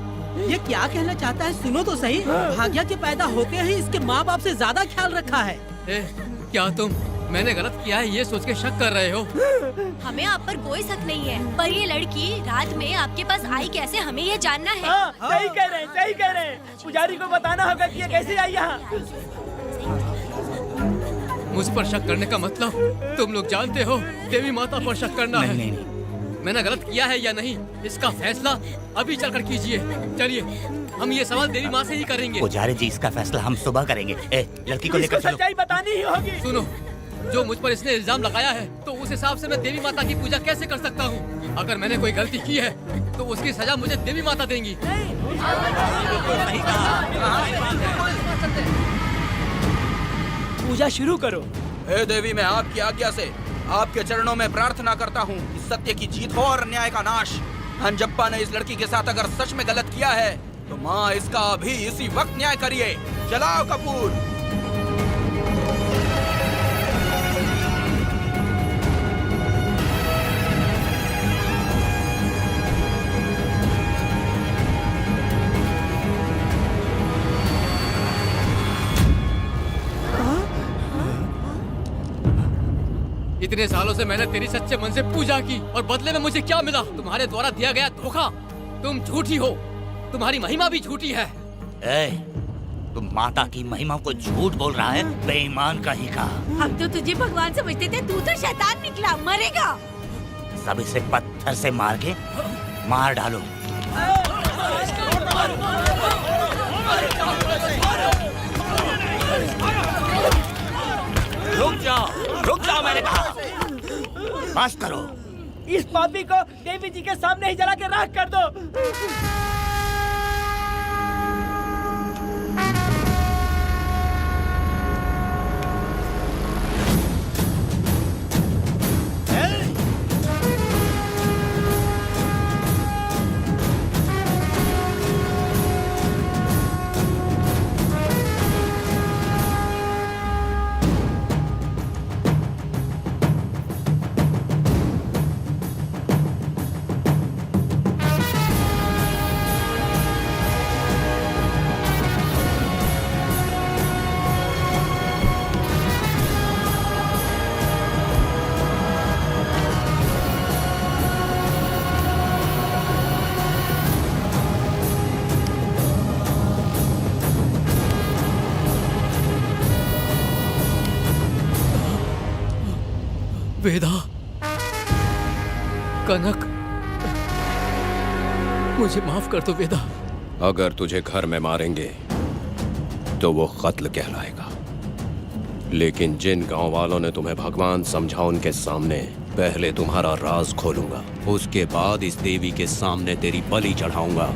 ये क्या कहना चाहता है? सुनो तो सही। भाग्या के पैदा होते ही इसके माँ बाप से ज्यादा ख्याल रखा है। क्या तुम मैंने गलत किया है ये सोच के शक कर रहे हो? हमें आप पर कोई शक नहीं है, पर ये लड़की रात में आपके पास आई कैसे, हमें ये जानना है। हाँ, सही कह रहे हैं, सही कह रहे हैं। पुजारी को बताना होगा कि ये कैसे आई यहाँ। मुझ पर शक करने का मतलब तुम लोग जानते हो देवी माता पर शक करना है। नहीं। मैंने गलत किया है या नहीं, इसका फैसला अभी चलकर कीजिए। चलिए हम ये सवाल देवी माँ से ही करेंगे। पुजारी जी, इसका फैसला हम सुबह करेंगे। लड़की को लेकर चलो। सच्चाई बतानी ही होगी। सुनो, जो मुझ पर इसने इल्जाम लगाया है तो उस हिसाब से मैं देवी माता की पूजा कैसे कर सकता हूँ? अगर मैंने कोई गलती की है तो उसकी सजा मुझे देवी माता देंगी। पूजा शुरू करो। हे देवी, मैं आपकी आज्ञा से आपके चरणों में प्रार्थना करता हूँ कि सत्य की जीत हो और न्याय का नाश। नंजप्पा ने इस लड़की के साथ अगर सच में गलत किया है तो माँ इसका अभी इसी वक्त न्याय करिए। जलाओ कपूर। इतने सालों से मैंने तेरी सच्चे मन से पूजा की और बदले में मुझे क्या मिला? तुम्हारे द्वारा दिया गया धोखा। तुम झूठी हो, तुम्हारी महिमा भी झूठी है। तुम माता की महिमा को झूठ बोल रहा है, बेईमान कहीं का। हम तो तुझे भगवान समझते थे, तू तो शैतान निकला, मरेगा। सब इसे पत्थर से मार के मार डालो। रुक जाओ मैंने कहा। बस करो। इस पापी को देवी जी के सामने ही जला के राख कर दो। वेदा, कनक, मुझे माफ कर दो वेदा। अगर तुझे घर में मारेंगे तो वो कत्ल कहलाएगा, लेकिन जिन गांव वालों ने तुम्हें भगवान समझा उनके सामने पहले तुम्हारा राज खोलूंगा, उसके बाद इस देवी के सामने तेरी बलि चढ़ाऊंगा,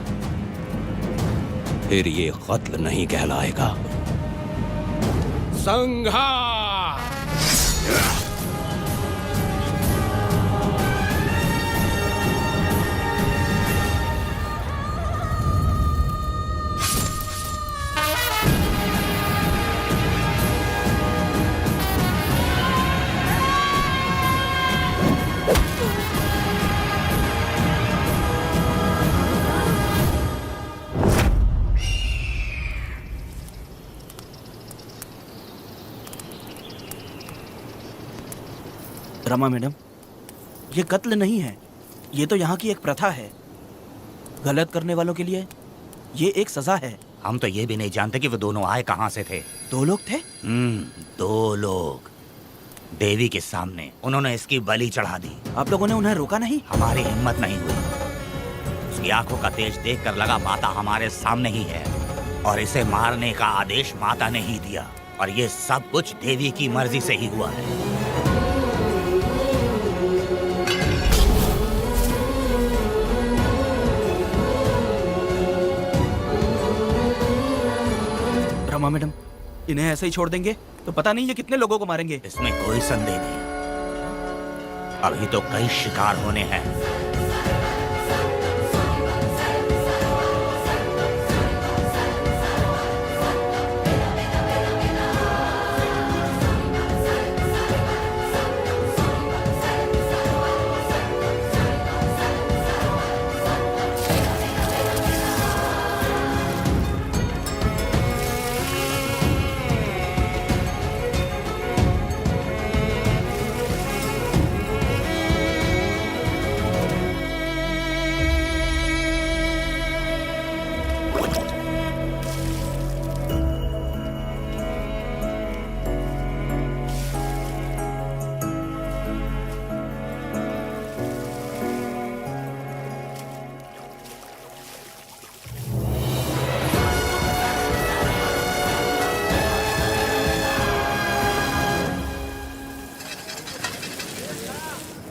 फिर ये कत्ल नहीं कहलाएगा। संघार! रमा मैडम, ये कत्ल नहीं है, ये तो यहाँ की एक प्रथा है। गलत करने वालों के लिए ये एक सजा है। हम तो ये भी नहीं जानते कि वो दोनों आए कहाँ से थे। 2 लोग थे? 2 लोग देवी के सामने, उन्होंने इसकी बलि चढ़ा दी। आप लोगों ने उन्हें रोका नहीं? हमारी हिम्मत नहीं हुई। उसकी आंखों का तेज देखकर लगा माता हमारे सामने ही है, और इसे मारने का आदेश माता ने ही दिया, और ये सब कुछ देवी की मर्जी से ही हुआ है। रमा मैडम, इन्हें ऐसे ही छोड़ देंगे तो पता नहीं ये कितने लोगों को मारेंगे। इसमें कोई संदेह नहीं, अभी तो कई शिकार होने हैं।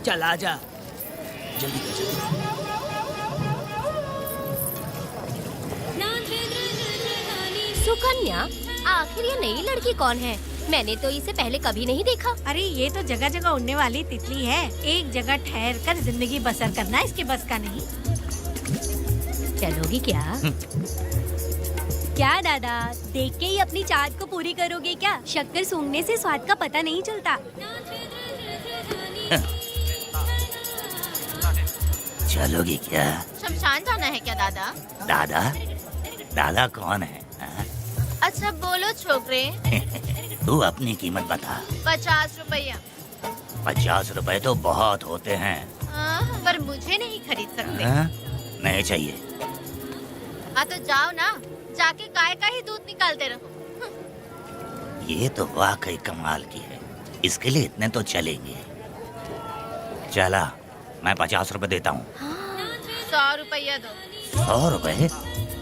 चल आजा, जल्दी कर जल्दी। सुकन्या, आखिर ये नई लड़की कौन है? मैंने तो इसे पहले कभी नहीं देखा। अरे ये तो जगह जगह उड़ने वाली तितली है। एक जगह ठहर कर जिंदगी बसर करना इसके बस का नहीं। चलोगी क्या? क्या दादा, देख के ही अपनी चाहत को पूरी करोगे क्या? शक्कर सूंघने से स्वाद का पता नहीं चलता। चलोगी क्या? शमशान जाना है क्या दादा? दादा? दादा कौन है? अच्छा बोलो छोकरे। तू अपनी कीमत बता। 50 रुपया। 50 रुपए तो बहुत होते हैं। पर मुझे नहीं खरीद सकते। नहीं चाहिए। हाँ तो जाओ ना, जाके गाय का ही दूध निकालते रहो। ये तो वाकई कमाल की है। इसके लिए इतने तो चलेंगे। चला, मैं 50 रुपए देता हूँ। 100 रुपया दो। 100 रुपए?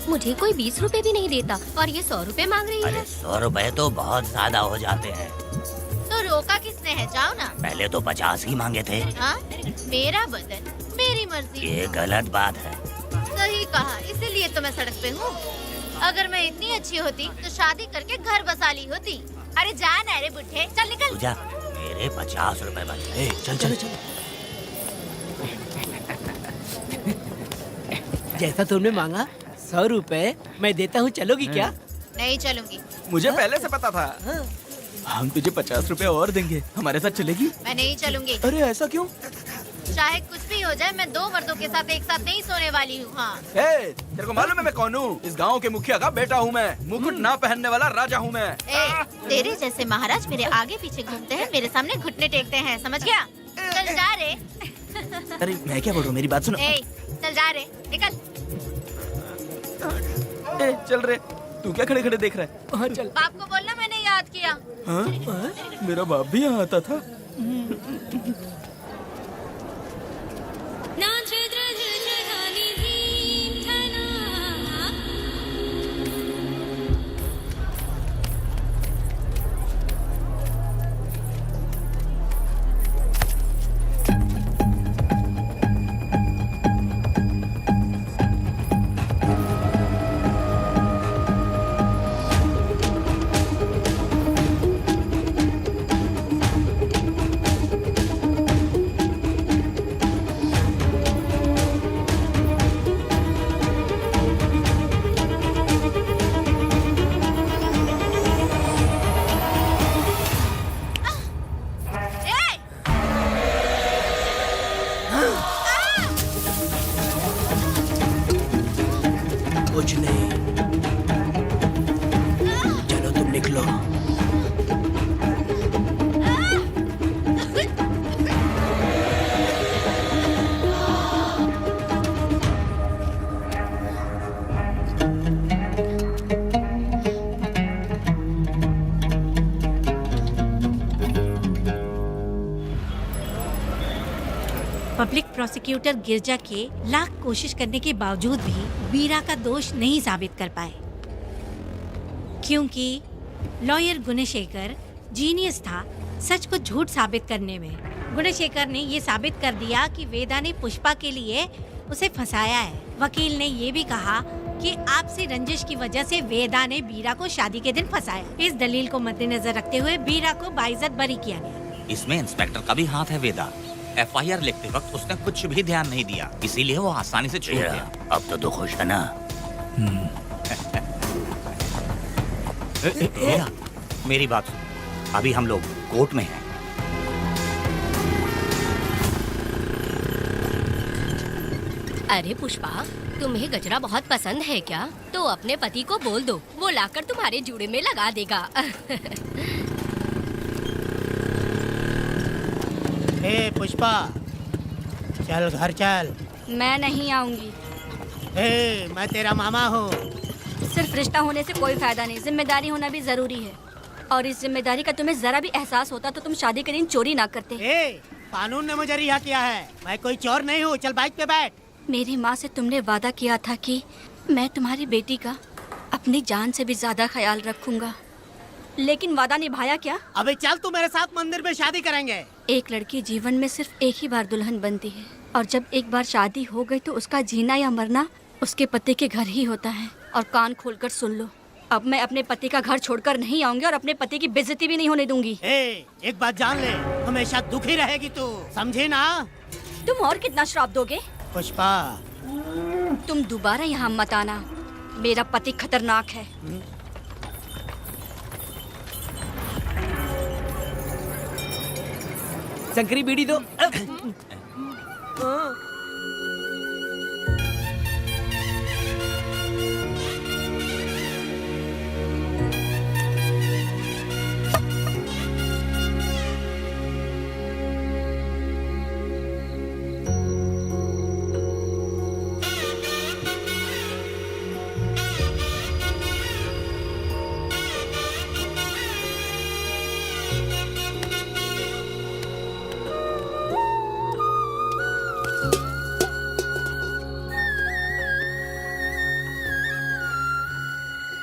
मुझे कोई 20 रुपए भी नहीं देता और ये 100 रुपए मांग रही है। अरे 100 रुपए तो बहुत ज्यादा हो जाते हैं। तो रोका किसने है? जाओ ना। पहले तो 50 ही मांगे थे। हाँ? मेरा बदन, मेरी मर्जी। ये गलत बात है। सही कहा, इसीलिए तो मैं सड़क पे हूँ। अगर मैं इतनी अच्छी होती तो शादी करके घर बसा ली होती। अरे जा ना रे बुढ़े, चल निकल। जा, मेरे 50 रुपए बच गए। चल चल चल। जैसा तुमने मांगा 100 रुपए मैं देता हूँ, चलोगी क्या? नहीं चलूंगी। मुझे पहले से पता था। हम तुझे 50 रुपए और देंगे, हमारे साथ चलेगी? मैं नहीं चलूंगी। अरे ऐसा क्यों? चाहे कुछ भी हो जाए, मैं 2 मर्दों के साथ एक साथ नहीं सोने वाली हूँ। हाँ। तेरे को मालूम है मैं कौन हूँ? इस गांव के मुखिया का बेटा हूँ मैं। मुकुट ना पहनने वाला राजा हूँ मैं। तेरे जैसे महाराज मेरे आगे पीछे घूमते हैं, मेरे सामने घुटने टेकते हैं, समझ गया? चल जा रे। अरे मैं क्या बोलूँ, मेरी बात सुनो। चल जा रे, निकल। चल रे, तू क्या खड़े खड़े देख रहा है? हाँ चल। बाप को बोलना मैंने याद किया। हाँ? मेरा बाप भी यहाँ आता था। कुछ नहीं, चलो तुम निकलो। पब्लिक प्रोसिक्यूटर गिरजा के लाख कोशिश करने के बावजूद भी वीरा का दोष नहीं साबित कर पाए, क्योंकि लॉयर गुणशेखर जीनियस था सच को झूठ साबित करने में। गुणशेखर ने ये साबित कर दिया कि वेदा ने पुष्पा के लिए उसे फंसाया है। वकील ने ये भी कहा कि आपसी रंजिश की वजह से वेदा ने वीरा को शादी के दिन फंसाया। इस दलील को मद्देनजर रखते हुए वीरा को बाइज्जत बरी किया गया। इसमें इंस्पेक्टर का भी हाथ है वेदा। FIR लिखते वक्त उसने कुछ भी ध्यान नहीं दिया, इसीलिए वो आसानी से छूट गया। अब तो खुश है ना? मेरी बात सुन, अभी हम लोग कोर्ट में हैं। अरे पुष्पा, तुम्हें गजरा बहुत पसंद है क्या? तो अपने पति को बोल दो, वो लाकर तुम्हारे जूड़े में लगा देगा। ए पुष्पा, चल घर चल। मैं नहीं आऊंगी। ए, मैं तेरा मामा हूँ। सिर्फ रिश्ता होने से कोई फायदा नहीं, जिम्मेदारी होना भी जरूरी है। और इस जिम्मेदारी का तुम्हें जरा भी एहसास होता तो तुम शादी के दिन चोरी ना करते। ए, कानून ने मुझे रिहा किया है, मैं कोई चोर नहीं हूँ। चल बाइक पे बैठ। मेरी माँ से तुमने वादा किया था कि मैं तुम्हारी बेटी का अपनी जान से भी ज्यादा ख्याल रखूंगा, लेकिन वादा निभाया क्या? अबे चल, तू मेरे साथ मंदिर में शादी करेंगे। एक लड़की जीवन में सिर्फ एक ही बार दुल्हन बनती है, और जब एक बार शादी हो गई तो उसका जीना या मरना उसके पति के घर ही होता है। और कान खोलकर सुन लो, अब मैं अपने पति का घर छोड़कर नहीं आऊंगी और अपने पति की बेइज्जती भी नहीं होने दूंगी। एक बात जान ले, हमेशा दुखी रहेगी तू, समझी ना? तुम और कितना श्राप दोगे? पुष्पा, तुम दोबारा यहाँ मत आना, मेरा पति खतरनाक है। शंकरी बीड़ी दो।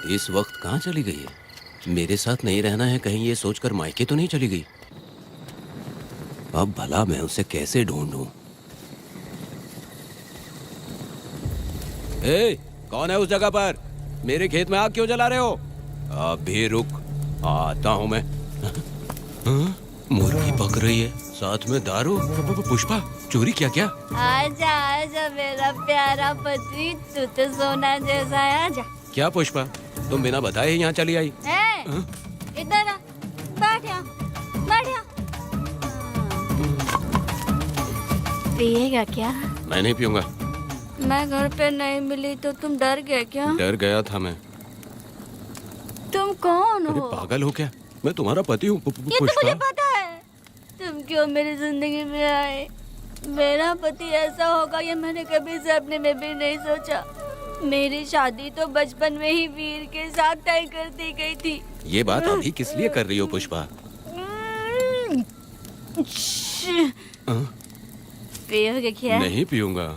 इस वक्त कहाँ चली गई है? मेरे साथ नहीं रहना है कहीं ये सोचकर मायके तो नहीं चली गई? अब भला मैं उसे कैसे ढूंढूं? ए, कौन है उस जगह पर? मेरे खेत में आग क्यों जला रहे हो? अभी रुक, आता हूं मैं। हाँ? मुर्गी पक रही है, साथ में दारू। पुष्पा, चोरी क्या? आजा आजा मेरा प्यारा पति, तू तो सोना जैसा है, आजा। क्या पुष्पा, तुम बिना बताए ही यहाँ चली आई? इधर आ, बैठ यहाँ। पिएगा क्या? मैं नहीं पीऊंगा। मैं घर पे नहीं मिली तो तुम डर गए क्या? डर गया था मैं। तुम कौन अरे हो? पागल हो क्या? मैं तुम्हारा पति हूँ ये तो मुझे पता है। तुम क्यों मेरी जिंदगी में आए? मेरा पति ऐसा होगा ये मैंने कभी सपने में भी नहीं सोचा। मेरी शादी तो बचपन में ही वीर के साथ तय कर दी गई थी। ये बात अभी किस लिए कर रही हो पुष्पा? पियोगे क्या? नहीं पीऊंगा।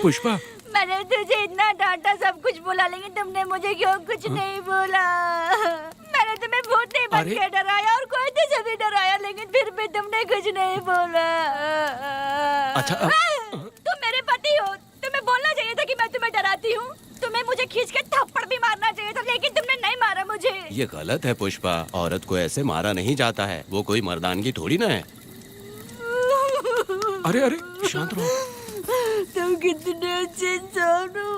पुष्पा, मैंने तुझे इतना डांटा, सब कुछ बोला, लेकिन तुमने मुझे क्यों कुछ नहीं बोला? मैंने तुम्हें बहुत नहीं बन के डराया और कोई तुझे भी डराया, लेकिन फिर भी तुमने कुछ नहीं बोला। अच्छा तुम मेरे पति हो, तुम्हें बोलना चाहिए था कि मैं तुम्हें डराती हूँ। तुम्हें मुझे खींच के थप्पड़ भी मारना चाहिए था, लेकिन तुमने नहीं मारा मुझे। ये गलत है पुष्पा, औरत को ऐसे मारा नहीं जाता है, वो कोई मर्दानगी थोड़ी ना है। अरे शांत रहो। तुम कितने अच्छे इंसान हो।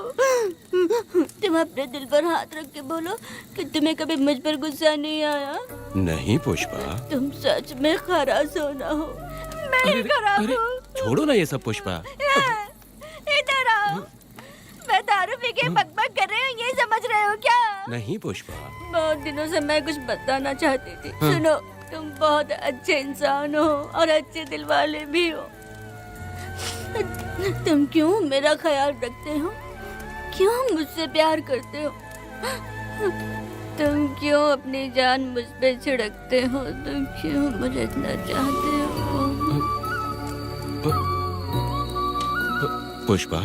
तुम अपने दिल पर हाथ रख के बोलो कि तुम्हें कभी मुझ पर गुस्सा नहीं आया। नहीं पुष्पा, तुम सच में खरा सोना हो। मैं ही खराब हूँ। छोड़ो ना ये सब पुष्पा। इधर आओ। मैं दारू पी के बकबक कर रही हूँ, ये समझ रहे हो क्या? नहीं पुष्पा। बहुत दिनों से मैं कुछ बताना चाहती थी। सुनो, तुम बहुत अच्छे इंसान हो और अच्छे दिल वाले भी हो। तुम क्यों मेरा ख्याल रखते हो? क्यों मुझसे प्यार करते हो? तुम क्यों अपनी जान मुझ पे छिड़कते हो? तुम क्यों मुझे इतना चाहते हो? पुष्पा,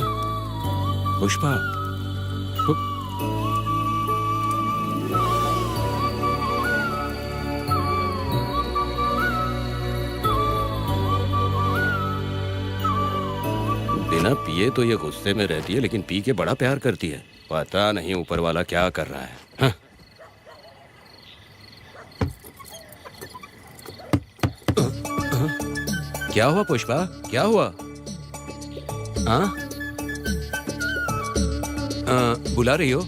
बिना पिए तो ये गुस्से में रहती है, लेकिन पी के बड़ा प्यार करती है। पता नहीं ऊपर वाला क्या कर रहा है। हाँ? क्या हुआ पुष्पा, क्या हुआ? हाँ? बुला रही हो?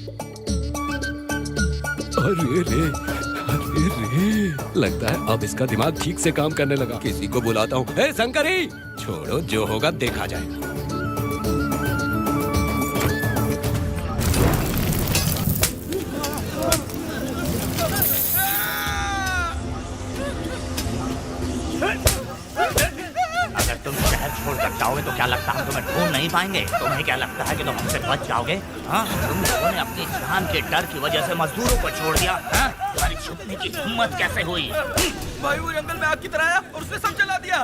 अरे रे, लगता है अब इसका दिमाग ठीक से काम करने लगा। किसी को बुलाता हूँ। हे शंकरी, छोड़ो, जो होगा देखा जाएगा। अगर तुम शहर छोड़कर जाओगे तो क्या लगता है हम तुम्हें ढूंढ नहीं पाएंगे? तुम्हें क्या लगता है कि तुम हमसे बच जाओगे? हाँ, तुम लोगों ने अपनी जान के डर की वजह से मजदूरों को छोड़ दिया। हाँ? तुम्हारी छुपने की हिम्मत कैसे हुई? भाई वो जंगल में आग की तरह आया और उसने सब जला दिया।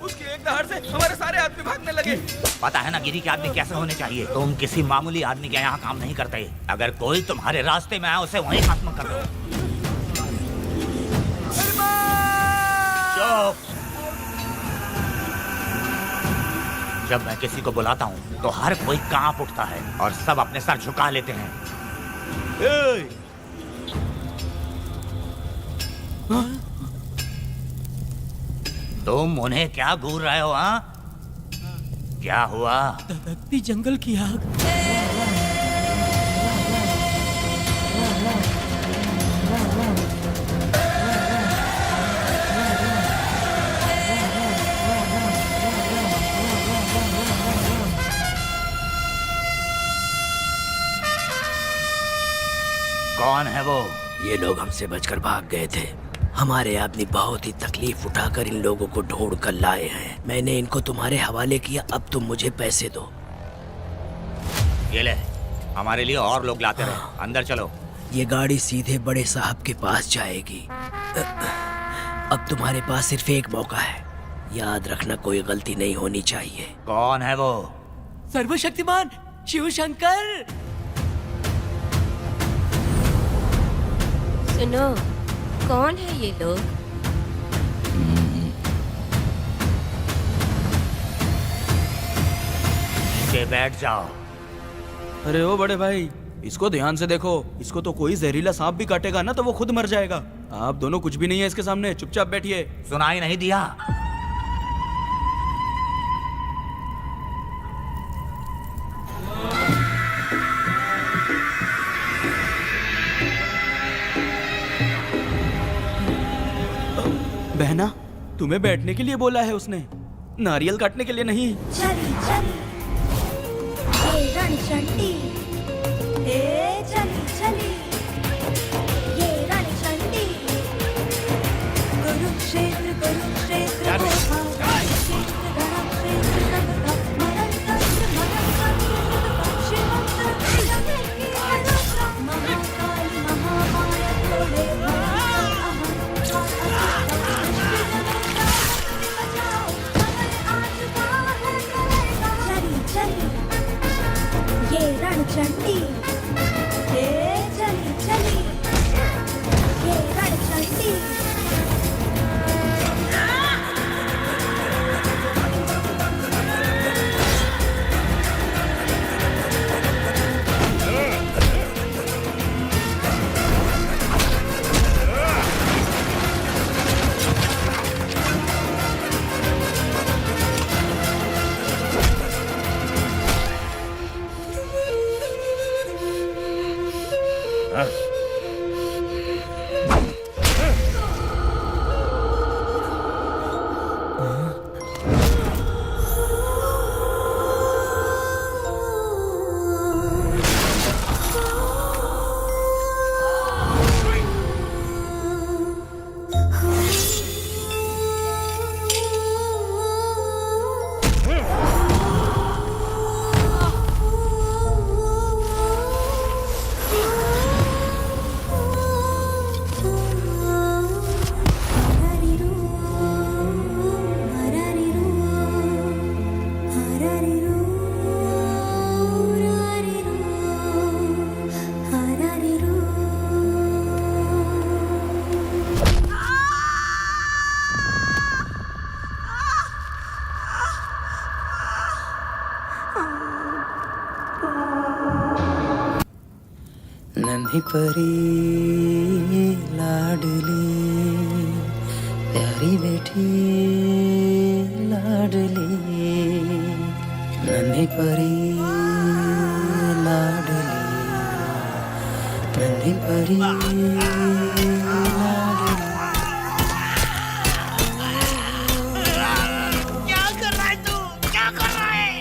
उसकी एक दहाड़ से हमारे सारे आदमी भागने लगे। पता है ना गिरी के आदमी कैसे होने चाहिए? तुम किसी मामूली आदमी के यहाँ काम नहीं करते। अगर कोई तुम्हारे रास्ते में आया उसे वहीं खत्म कर दो। चुप। जब मैं किसी को बुलाता हूँ तो हर कोई कांप उठता है और सब अपने सर झुका लेते हैं। तुम उन्हें क्या घूर रहे हो? हाँ, क्या हुआ? दहकती जंगल की आग। कौन है वो? ये लोग हमसे बचकर भाग गए थे। हमारे आदमी बहुत ही तकलीफ उठाकर इन लोगों को ढूंढ कर लाए हैं। मैंने इनको तुम्हारे हवाले किया, अब तुम मुझे पैसे दो। ये ले, हमारे लिए और लोग लाते रहे। अंदर चलो। ये गाड़ी सीधे बड़े साहब के पास जाएगी। अब तुम्हारे पास सिर्फ एक मौका है, याद रखना कोई गलती नहीं होनी चाहिए। कौन है वो? सर्वशक्तिमान शिव शंकर। सुनो, कौन है ये लोग? बैठ जाओ। अरे ओ बड़े भाई, इसको ध्यान से देखो। इसको तो कोई जहरीला सांप भी काटेगा ना तो वो खुद मर जाएगा। आप दोनों कुछ भी नहीं है इसके सामने, चुपचाप बैठिए। सुनाई नहीं दिया? बहना, तुम्हें बैठने के लिए बोला है उसने, नारियल काटने के लिए नहीं। चली चली ये रणचंडी, हे चली चली ये रणचंडी, कुरुक्षेत्र कुरुक्षेत्र रणचंडी, हे चली चली ये रणचंडी। नन्ही परी लाडली प्यारी बेटी लाडली, नन्ही परी लाडली, नन्ही परी क्या कर रहा है तू? क्या कर रहा है?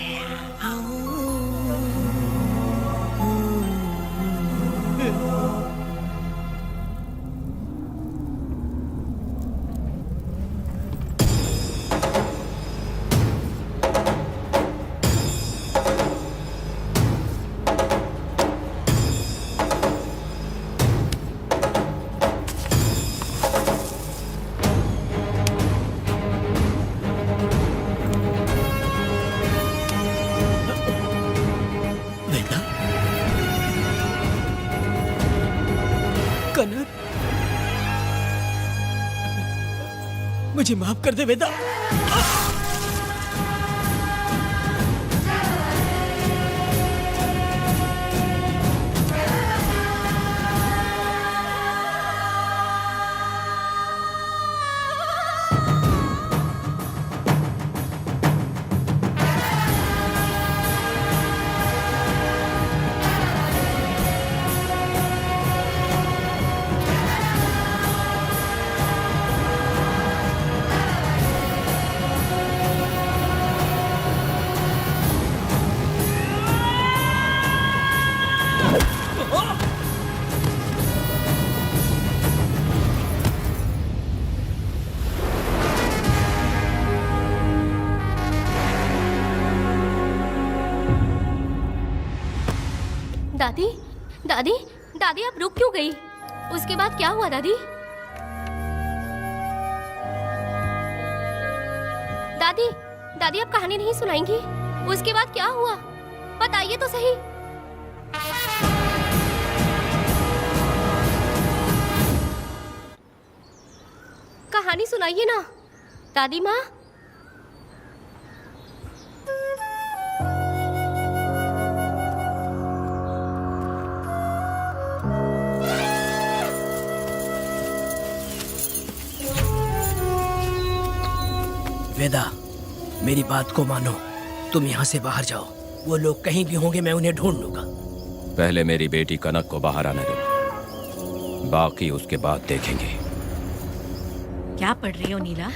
कनर, मुझे माफ कर दे वेदा। दादी, दादी, दादी आप रुक क्यों गई? उसके बाद क्या हुआ दादी? दादी, दादी आप कहानी नहीं सुनाएंगी? उसके बाद क्या हुआ? बताइए तो सही। कहानी सुनाइए ना दादी माँ। वेदा, मेरी बात को मानो, तुम यहाँ से बाहर जाओ। वो लोग कहीं भी होंगे, मैं उन्हें ढूंढ लूंगा। पहले मेरी बेटी कनक को बाहर आने दो, बाकी उसके बाद देखेंगे। क्या पढ़ रही हो नीला?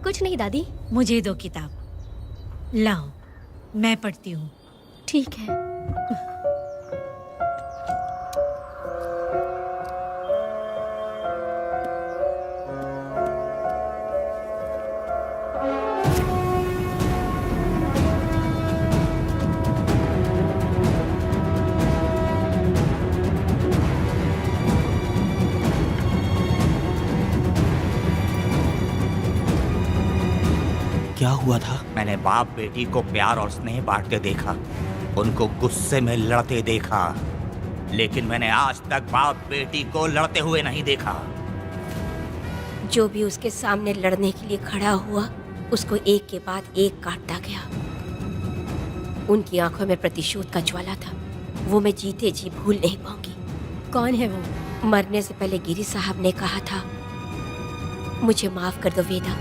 कुछ नहीं दादी। मुझे दो किताब लाओ, मैं पढ़ती हूँ। ठीक है। क्या हुआ था? मैंने बाप बेटी को प्यार और स्नेह बांटते देखा, उनको गुस्से में लड़ते देखा, लेकिन मैंने आज तक बाप बेटी को लड़ते हुए नहीं देखा। जो भी उसके सामने लड़ने के लिए खड़ा हुआ, उसको एक के बाद एक काटता गया। उनकी आंखों में प्रतिशोध का ज्वाला था, वो मैं जीते जी भूल नहीं पाऊंगी। कौन है वो? मरने से पहले गिरी साहब ने कहा था, मुझे माफ कर दो वेदा।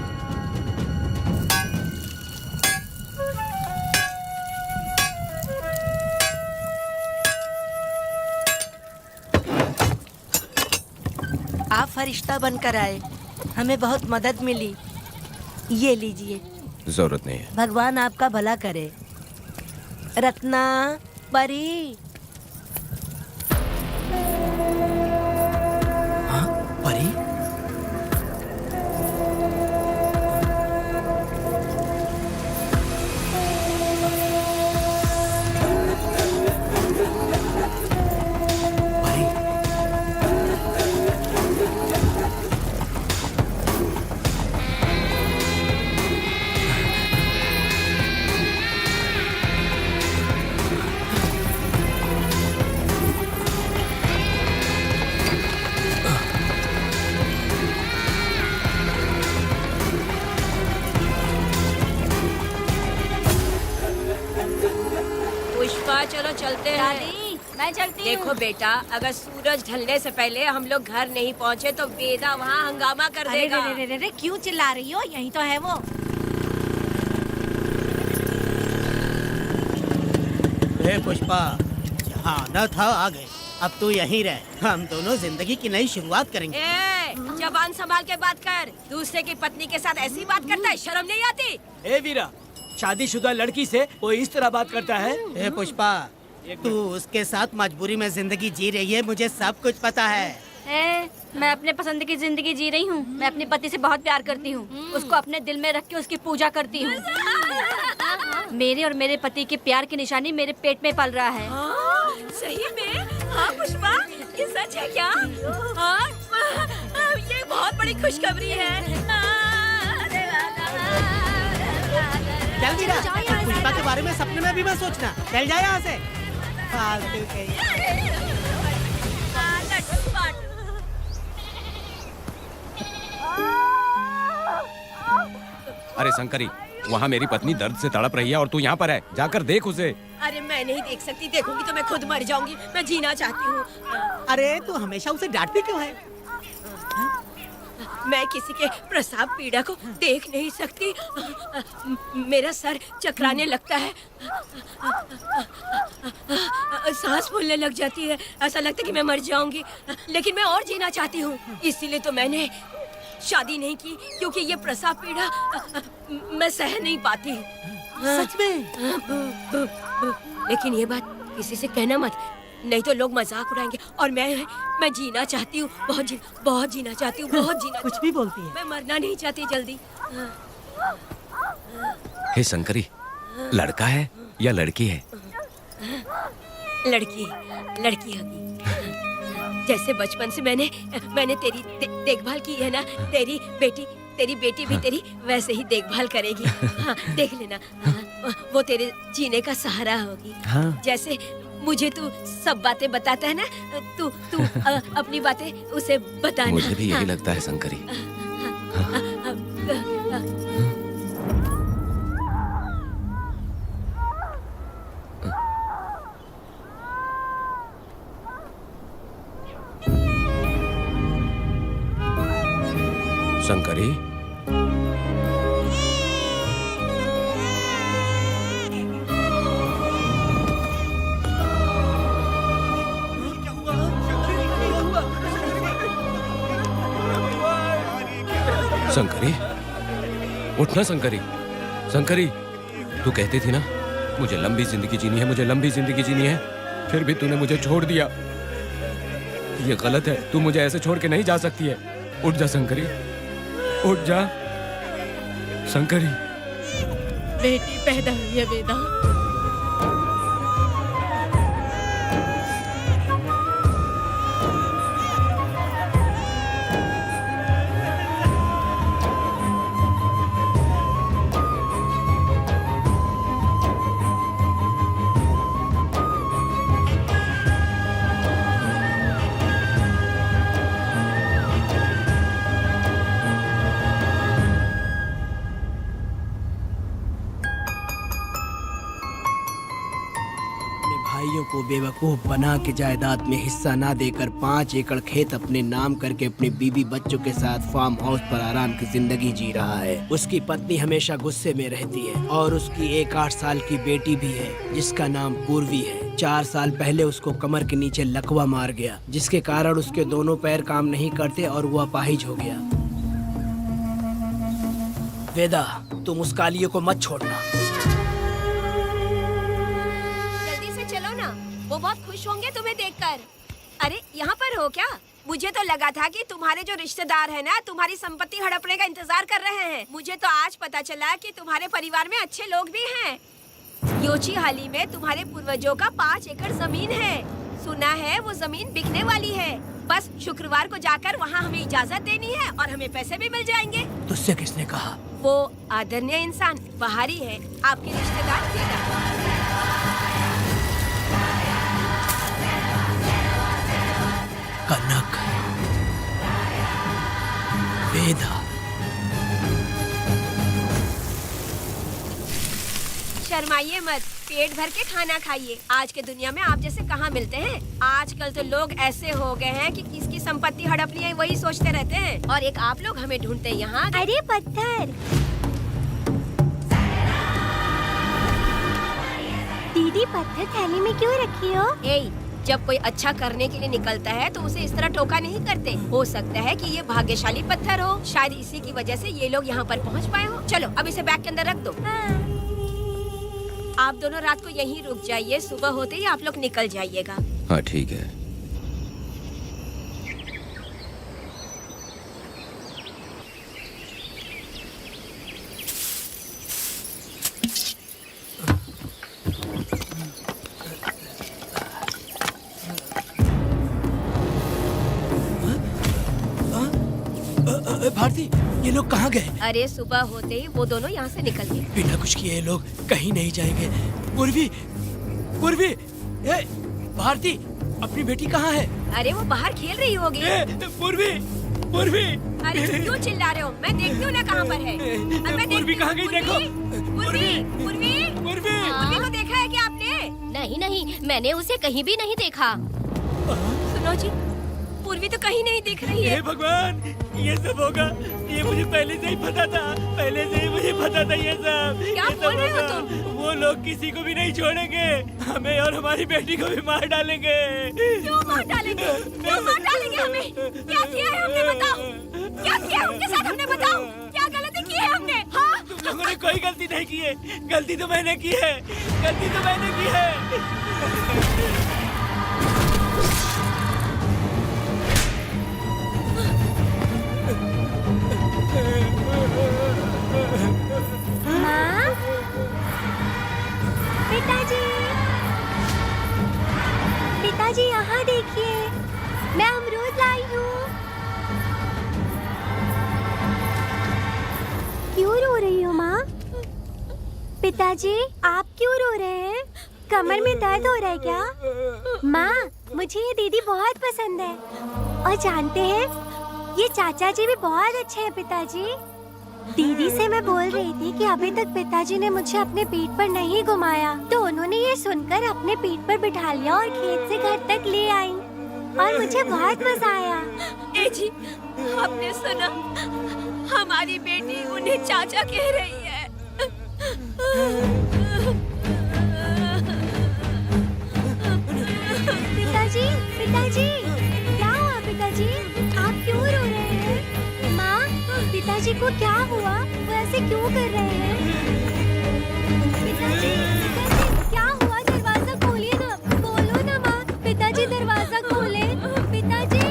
आप फरिश्ता बनकर आए, हमें बहुत मदद मिली। ये लीजिए। जरूरत नहीं है। भगवान आपका भला करे। रत्ना, परी। हाँ, परी? चलो चलते हैं। मैं चलती हूँ। देखो बेटा, अगर सूरज ढलने से पहले हम लोग घर नहीं पहुँचे तो वेदा वहाँ हंगामा कर देगा। अरे रे रे रे, क्यों चिल्ला रही हो? यही तो है वो। हे पुष्पा, यहाँ आना था आ गए, अब तू यहीं रह। हम दोनों जिंदगी की नई शुरुआत करेंगे। जबान संभाल के बात कर। दूसरे की पत्नी के साथ ऐसी बात करता है, शर्म नहीं आती? ए वीरा, शादीशुदा लड़की से वो इस तरह बात करता है? हे पुष्पा, तू उसके साथ मजबूरी में जिंदगी जी रही है, मुझे सब कुछ पता है। मैं अपने पसंद की जिंदगी जी रही हूँ। मैं अपने पति से बहुत प्यार करती हूँ, उसको अपने दिल में रख के उसकी पूजा करती हूँ। मेरे और मेरे पति के प्यार की निशानी मेरे पेट में पल रहा है। सही में? हाँ पुष्पा, ये सच है क्या? हाँ, ये बहुत बड़ी खुशखबरी है। चल वीरा, पुष्पा के बारे में सपने में भी मत सोचना। चल जा यहाँ से। फालतू के। अरे शंकरी, वहाँ मेरी पत्नी दर्द से तड़प रही है और तू यहाँ पर है, जाकर देख उसे। अरे मैं नहीं देख सकती, देखूंगी तो मैं खुद मर जाऊंगी। मैं जीना चाहती हूँ। अरे तू हमेशा उसे डांटती क्यों है? मैं किसी के प्रसाव पीड़ा को देख नहीं सकती। मेरा सर चकराने लगता है, सांस फूलने लग जाती है, ऐसा लगता है कि मैं मर जाऊंगी। लेकिन मैं और जीना चाहती हूँ, इसीलिए तो मैंने शादी नहीं की, क्योंकि ये प्रसाव पीड़ा मैं सह नहीं पाती। सच में? लेकिन ये बात किसी से कहना मत, नहीं तो लोग मजाक उड़ाएंगे। और मैं जीना चाहती हूँ, बहुत जीना चाहती हूँ, बहुत जीना। कुछ भी बोलती है। मैं मरना नहीं चाहती जल्दी। हे शंकरी, लड़का है या लड़की है? लड़की होगी। जैसे बचपन से मैंने तेरी देखभाल की है ना, तेरी बेटी भी तेरी वैसे ही देखभाल करेगी। हाँ, देख लेना। हाँ। वो तेरे जीने का सहारा होगी। हाँ। जैसे मुझे तू सब बातें बताता है ना, तू तू अपनी बातें उसे बताना। मुझे भी यही हाँ। लगता है शंकरी। शंकरी, शंकरी, उठना शंकरी। शंकरी, तू कहती थी ना मुझे लंबी जिंदगी जीनी है, मुझे लंबी जिंदगी जीनी है, फिर भी तूने मुझे छोड़ दिया। ये गलत है, तू मुझे ऐसे छोड़ के नहीं जा सकती है। उठ जा शंकरी, उठ जा शंकरी। बेटी पैदा हुई है वेदा। भाइयों को बेवकूफ बना के जायदाद में हिस्सा ना देकर 5 एकड़ खेत अपने नाम करके अपने बीवी बच्चों के साथ फार्म हाउस पर आराम की जिंदगी जी रहा है। उसकी पत्नी हमेशा गुस्से में रहती है और उसकी एक 8 साल की बेटी भी है जिसका नाम पूर्वी है। 4 साल पहले उसको कमर के नीचे लकवा मार गया, जिसके कारण उसके दोनों पैर काम नहीं करते और वो अपाहिज हो गया। वेदा, तुम उस कालियों को मत छोड़ना। वो बहुत खुश होंगे तुम्हें देखकर। अरे यहाँ पर हो क्या? मुझे तो लगा था कि तुम्हारे जो रिश्तेदार हैं ना, तुम्हारी संपत्ति हड़पने का इंतजार कर रहे हैं। मुझे तो आज पता चला कि तुम्हारे परिवार में अच्छे लोग भी हैं। योची हाली में तुम्हारे पूर्वजों का 5 एकड़ जमीन है। सुना है वो जमीन बिकने वाली है। बस शुक्रवार को जाकर वहाँ हमें इजाजत देनी है और हमें पैसे भी मिल जाएंगे। तुझसे किसने कहा? वो आदरणीय इंसान बाहरी है, आपके रिश्तेदार। कनक, वेदा, शर्माइए मत, पेट भर के खाना खाइए। आज के दुनिया में आप जैसे कहाँ मिलते हैं। आजकल तो लोग ऐसे हो गए हैं कि किसकी संपत्ति हड़प ली है वही सोचते रहते हैं। और एक आप लोग हमें ढूंढते हैं यहाँ। अरे पत्थर, दीदी पत्थर थैली में क्यों रखी हो? जब कोई अच्छा करने के लिए निकलता है तो उसे इस तरह टोका नहीं करते। हो सकता है कि ये भाग्यशाली पत्थर हो, शायद इसी की वजह से ये लोग यहाँ पर पहुँच पाए हो। चलो अब इसे बैग के अंदर रख दो। आप दोनों रात को यहीं रुक जाइए, सुबह होते ही आप लोग निकल जाइएगा। हाँ ठीक है। भारती, ये लोग कहाँ गए? अरे सुबह होते ही वो दोनों यहाँ से निकल गए। बिना कुछ किए ये लोग कहीं नहीं जाएंगे। पूर्वी, पूर्वी, भारती, अपनी बेटी कहाँ है? अरे वो बाहर खेल रही होगी। पूर्वी, पूर्वी। अरे क्यों चिल्ला रहे हो? मैं देखती हूँ ना कहाँ पर है। पूर्वी कहाँ गई? देखो। पूर्वी, पूर्वी, पूर्वी को देखा है क्या आपने? नहीं नहीं, मैंने उसे कहीं भी नहीं देखा। सुनो जी, पूर्वी तो कहीं नहीं दिख रही है। हे भगवान, ये सब होगा, ये मुझे पहले से ही पता था। पहले से ही मुझे पता था ये सब। क्या बोल रहे हो तुम? वो लोग किसी को भी नहीं छोड़ेंगे, हमें और हमारी बेटी को भी मार डालेंगे। क्यों मार डालेंगे? क्यों मार डालेंगे हमें? क्या किया है हमने बताओ? क्या किया उनके साथ हमने बताओ? क्या गलती की है हमने? हाँ? तुम लोगों ने कोई गलती नहीं की है। गलती तो मैंने की है, गलती तो मैंने की है। माँ, पिताजी, पिताजी यहाँ देखिए, मैं अमरूद लाई हूँ। क्यों रो रही हो माँ? पिताजी, आप क्यों रो रहे हैं? कमर में दर्द हो रहा है क्या? माँ, मुझे ये दीदी बहुत पसंद है। और जानते हैं, ये चाचा जी भी बहुत अच्छे हैं पिताजी। दीदी से मैं बोल रही थी कि अभी तक पिताजी ने मुझे अपने पीठ पर नहीं घुमाया, तो उन्होंने ये सुनकर अपने पीठ पर बिठा लिया और खेत से घर तक ले आई और मुझे बहुत मजा आया। ए जी, आपने सुना? हमारी बेटी उन्हें चाचा कह रही है। पिताजी, पिताजी, क्या हुआ पिताजी? आप क्यों रो रहे हैं? माँ, पिताजी को क्या हुआ? वो ऐसे क्यों कर रहे हैं? पिताजी, पिताजी, क्या हुआ? दरवाजा खोलिए ना, बोलो ना माँ। पिताजी दरवाजा खोले। पिताजी,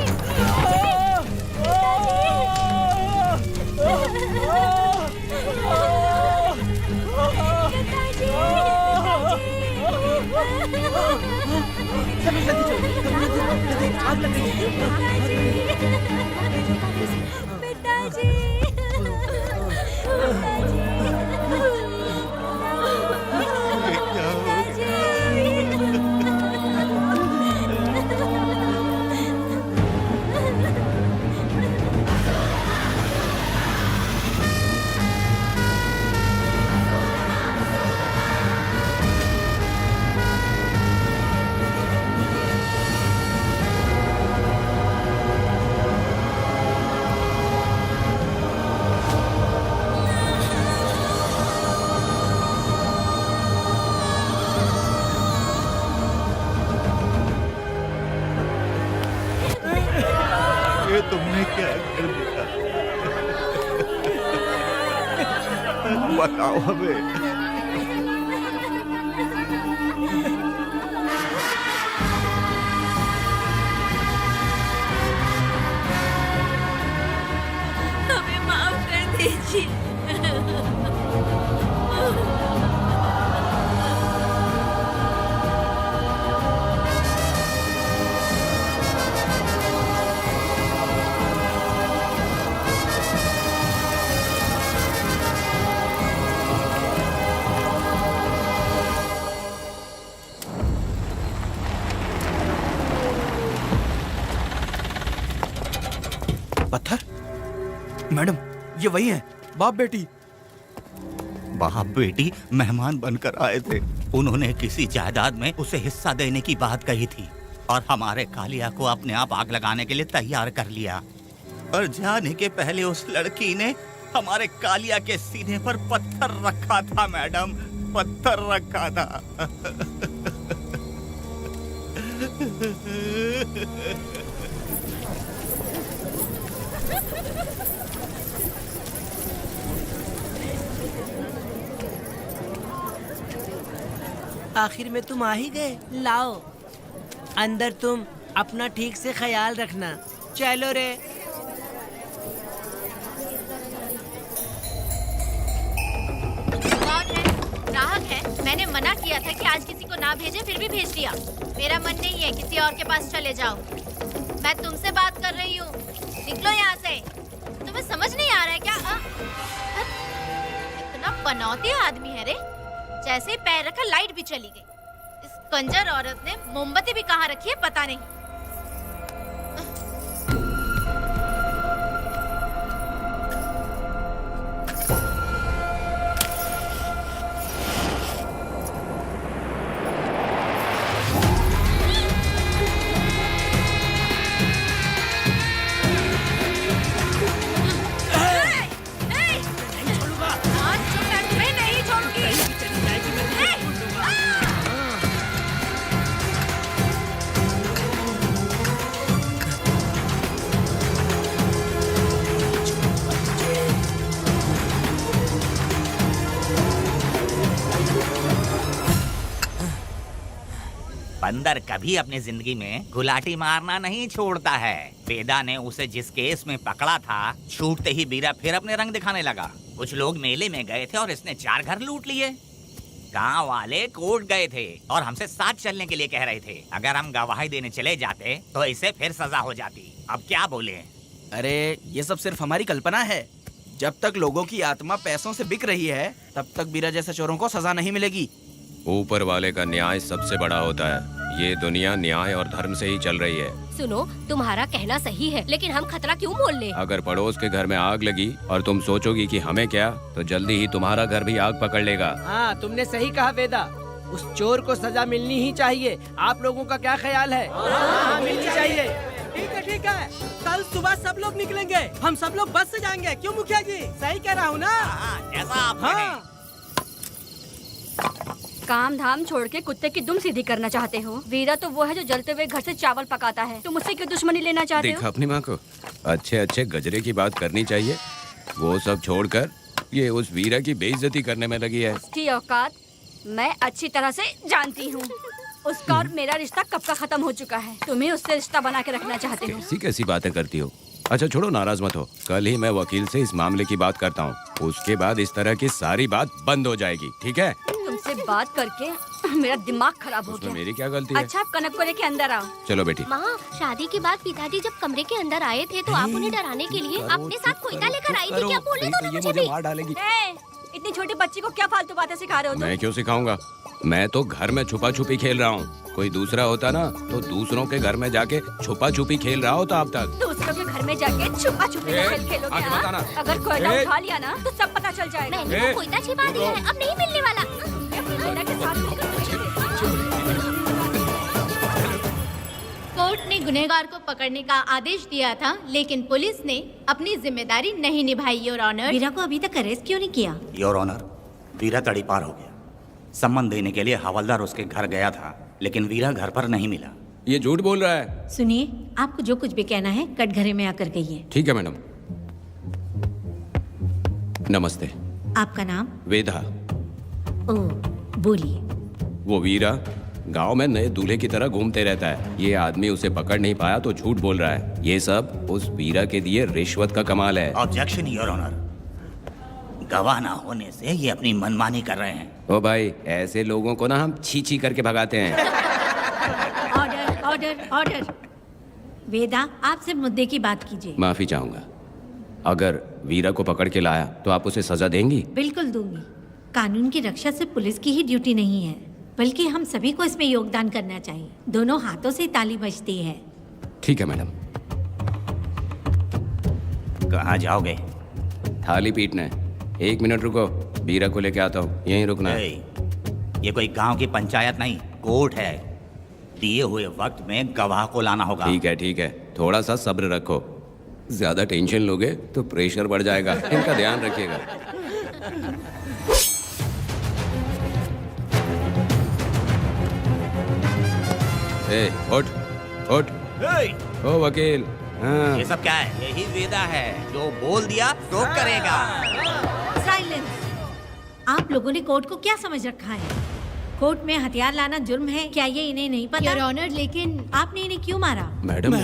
ये तुमने क्या कर दिया? बताओ हमें। हमें माफ कर दीजिए। पत्थर? मैडम, ये वही है, बाप बेटी। बाप बेटी मेहमान बनकर आए थे। उन्होंने किसी जायदाद में उसे हिस्सा देने की बात कही थी और हमारे कालिया को अपने आप आग लगाने के लिए तैयार कर लिया। और जाने के पहले उस लड़की ने हमारे कालिया के सीने पर पत्थर रखा था मैडम, पत्थर रखा था। आखिर में तुम आ ही गए। लाओ, अंदर तुम अपना ठीक से ख्याल रखना। चलो रे। कौन है? ग्राहक है। मैंने मना किया था कि आज किसी को ना भेजे, फिर भी भेज दिया। मेरा मन नहीं है, किसी और के पास चले जाओ। मैं तुमसे बात कर रही हूँ, निकलो यहाँ से। तुम्हें समझ नहीं आ रहा है क्या? इतना पनौती आदमी है रे, जैसे ही पैर रखा लाइट भी चली गई। इस कंजर औरत ने मोमबत्ती भी कहाँ रखी है पता नहीं। बंदर कभी अपनी जिंदगी में गुलाटी मारना नहीं छोड़ता है। वेदा ने उसे जिस केस में पकड़ा था, छूटते ही बीरा फिर अपने रंग दिखाने लगा। कुछ लोग मेले में गए थे और इसने 4 घर लूट लिए। गांव वाले कोर्ट गए थे और हमसे साथ चलने के लिए कह रहे थे। अगर हम गवाही देने चले जाते तो इसे फिर सजा हो जाती। अब क्या बोले? अरे ये सब सिर्फ हमारी कल्पना है। जब तक लोगों की आत्मा पैसों से बिक रही है तब तक वीरा जैसे चोरों को सजा नहीं मिलेगी। ऊपर वाले का न्याय सबसे बड़ा होता है। ये दुनिया न्याय और धर्म से ही चल रही है। सुनो, तुम्हारा कहना सही है, लेकिन हम खतरा क्यों मोल ले? अगर पड़ोस के घर में आग लगी और तुम सोचोगी कि हमें क्या, तो जल्दी ही तुम्हारा घर भी आग पकड़ लेगा। हाँ, तुमने सही कहा वेदा। उस चोर को सजा मिलनी ही चाहिए। आप लोगों का क्या ख्याल है? हाँ, मिलनी चाहिए। ठीक है। कल सुबह सब लोग निकलेंगे। हम सब लोग बस से जाएंगे। क्यों मुखिया जी? सही कह रहा हूँ ना? जैसा आप हाँ। काम धाम छोड़ के कुत्ते की दुम सीधी करना चाहते हो? वीरा तो वो है जो जलते हुए घर से चावल पकाता है। तुम उससे क्यों दुश्मनी लेना चाहते देखा हो? अपनी माँ को, अच्छे अच्छे गजरे की बात करनी चाहिए। वो सब छोड़कर ये उस वीरा की बेइज्जती करने में लगी है। उसकी औकात मैं अच्छी तरह से जानती हूँ। उसका और मेरा रिश्ता कब का खत्म हो चुका है। तुम्हें उससे रिश्ता बना के रखना चाहते हो। कैसी कैसी बातें करती हो। अच्छा छोड़ो, नाराज मत हो। कल ही मैं वकील से इस मामले की बात करता हूँ। उसके बाद इस तरह की सारी बात बंद हो जाएगी, ठीक है? तुमसे बात करके मेरा दिमाग खराब हो उसमें गया। मेरी क्या गलती है? अच्छा, आप कनक को लेके अंदर आओ। चलो बेटी। माँ, शादी के बाद पिताजी जब कमरे के अंदर आए थे तो आप उन्हें डराने के लिए अपने साथ कोयता लेकर आई थी। क्या बोले तो मुझे भी? मार डालेगी। इतनी छोटी बच्ची को क्या फालतू बातें सिखा रहे हो तुम? मैं क्यों सिखाऊंगा? मैं तो घर में छुपा छुपी खेल रहा हूँ। कोई दूसरा होता ना तो दूसरों के घर में जाके छुपा छुपी खेल रहा होता अब तक। दूसरों के घर में जाके छुपा छुपी खेल खेलोगे? आगे हाँ? बताना। अगर कोयला उठा लिया ना तो सब पता चल जाएगा। मैंने वो कोयता छिपा दिया है, अब नहीं मिलने वाला। कोयला के साथ कोर्ट ने गुनहगार को पकड़ने का आदेश दिया था, लेकिन पुलिस ने अपनी जिम्मेदारी नहीं निभाई। योर ऑनर, वीरा को अभी तक अरेस्ट क्यों नहीं किया? योर ऑनर, वीरा तड़ीपार हो गया। सम्मन देने के लिए हवलदार उसके घर गया था, लेकिन वीरा घर पर नहीं मिला। ये झूठ बोल रहा है। सुनिए, आपको जो कुछ भी कहना है कटघरे में आकर कहिए। ठीक है मैडम। नमस्ते। आपका नाम? वेदा। ओह, बोलिए। वो वीरा गांव में नए दूल्हे की तरह घूमते रहता है। ये आदमी उसे पकड़ नहीं पाया तो झूठ बोल रहा है। ये सब उस वीरा के दिए रिश्वत का कमाल है। Objection your honour. गवाह ना होने से ये अपनी मनमानी कर रहे हैं। ओ भाई, ऐसे लोगों को ना हम छी छी करके भगाते हैं। Order, order, order. वेदा, आपसे मुद्दे की बात कीजिए। माफी चाहूंगा। अगर वीरा को पकड़ के लाया तो आप उसे सजा देंगी? बिल्कुल दूंगी। कानून की रक्षा सिर्फ पुलिस की ही ड्यूटी नहीं है, बल्कि हम सभी को इसमें योगदान करना चाहिए। दोनों हाथों से ताली बजती है। ठीक है मैडम। कहाँ जाओगे? थाली पीटने। 1 मिनट रुको, वीरा को लेके आता हूँ। यहीं रुकना है। ये कोई गांव की पंचायत नहीं, कोर्ट है। दिए हुए वक्त में गवाह को लाना होगा। ठीक है, थोड़ा सा सब्र रखो। ज्यादा टेंशन लोगे तो प्रेशर बढ़ जाएगा। इनका ध्यान रखिएगा। उठ उठ। ओ वकील। हाँ। ये सब क्या है? यही वेदा है, जो बोल दिया तो करेगा। साइलेंस। आप लोगों ने कोर्ट को क्या समझ रखा है? कोर्ट में हथियार लाना जुर्म है, क्या ये इन्हें नहीं पता? योर ऑनर, लेकिन आपने इन्हें क्यों मारा? मैडम,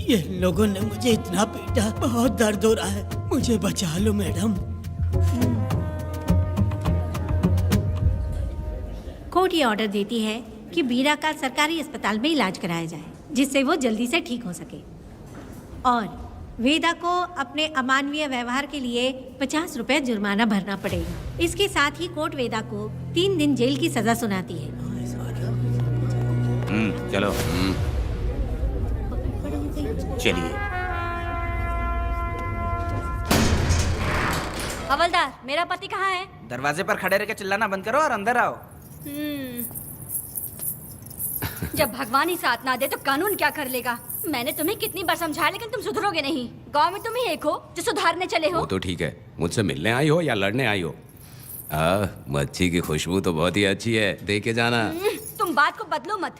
ये लोगों ने मुझे इतना पीटा, बहुत दर्द हो रहा है। मुझे बचा लो मैडम। कोर्ट ये ऑर्डर देती है कि वीरा का सरकारी अस्पताल में इलाज कराया जाए, जिससे वो जल्दी से ठीक हो सके। और वेदा को अपने अमानवीय व्यवहार के लिए 50 रुपए जुर्माना भरना पड़ेगा। इसके साथ ही कोर्ट वेदा को 3 दिन जेल की सजा सुनाती है। चलो। चलिए। हवलदार, मेरा पति कहाँ है? दरवाजे पर खड़े रह के चिल्लाना बंद करो और अंदर आओ। जब भगवान ही साथ ना दे तो कानून क्या कर लेगा? मैंने तुम्हें कितनी बार समझाया, लेकिन तुम सुधरोगे नहीं। गांव में तुम ही एक हो जो सुधारने चले हो। वो तो ठीक है। मुझसे मिलने आई हो या लड़ने आई हो? मच्छी की खुशबू तो बहुत ही अच्छी है, दे के जाना। तुम बात को बदलो मत।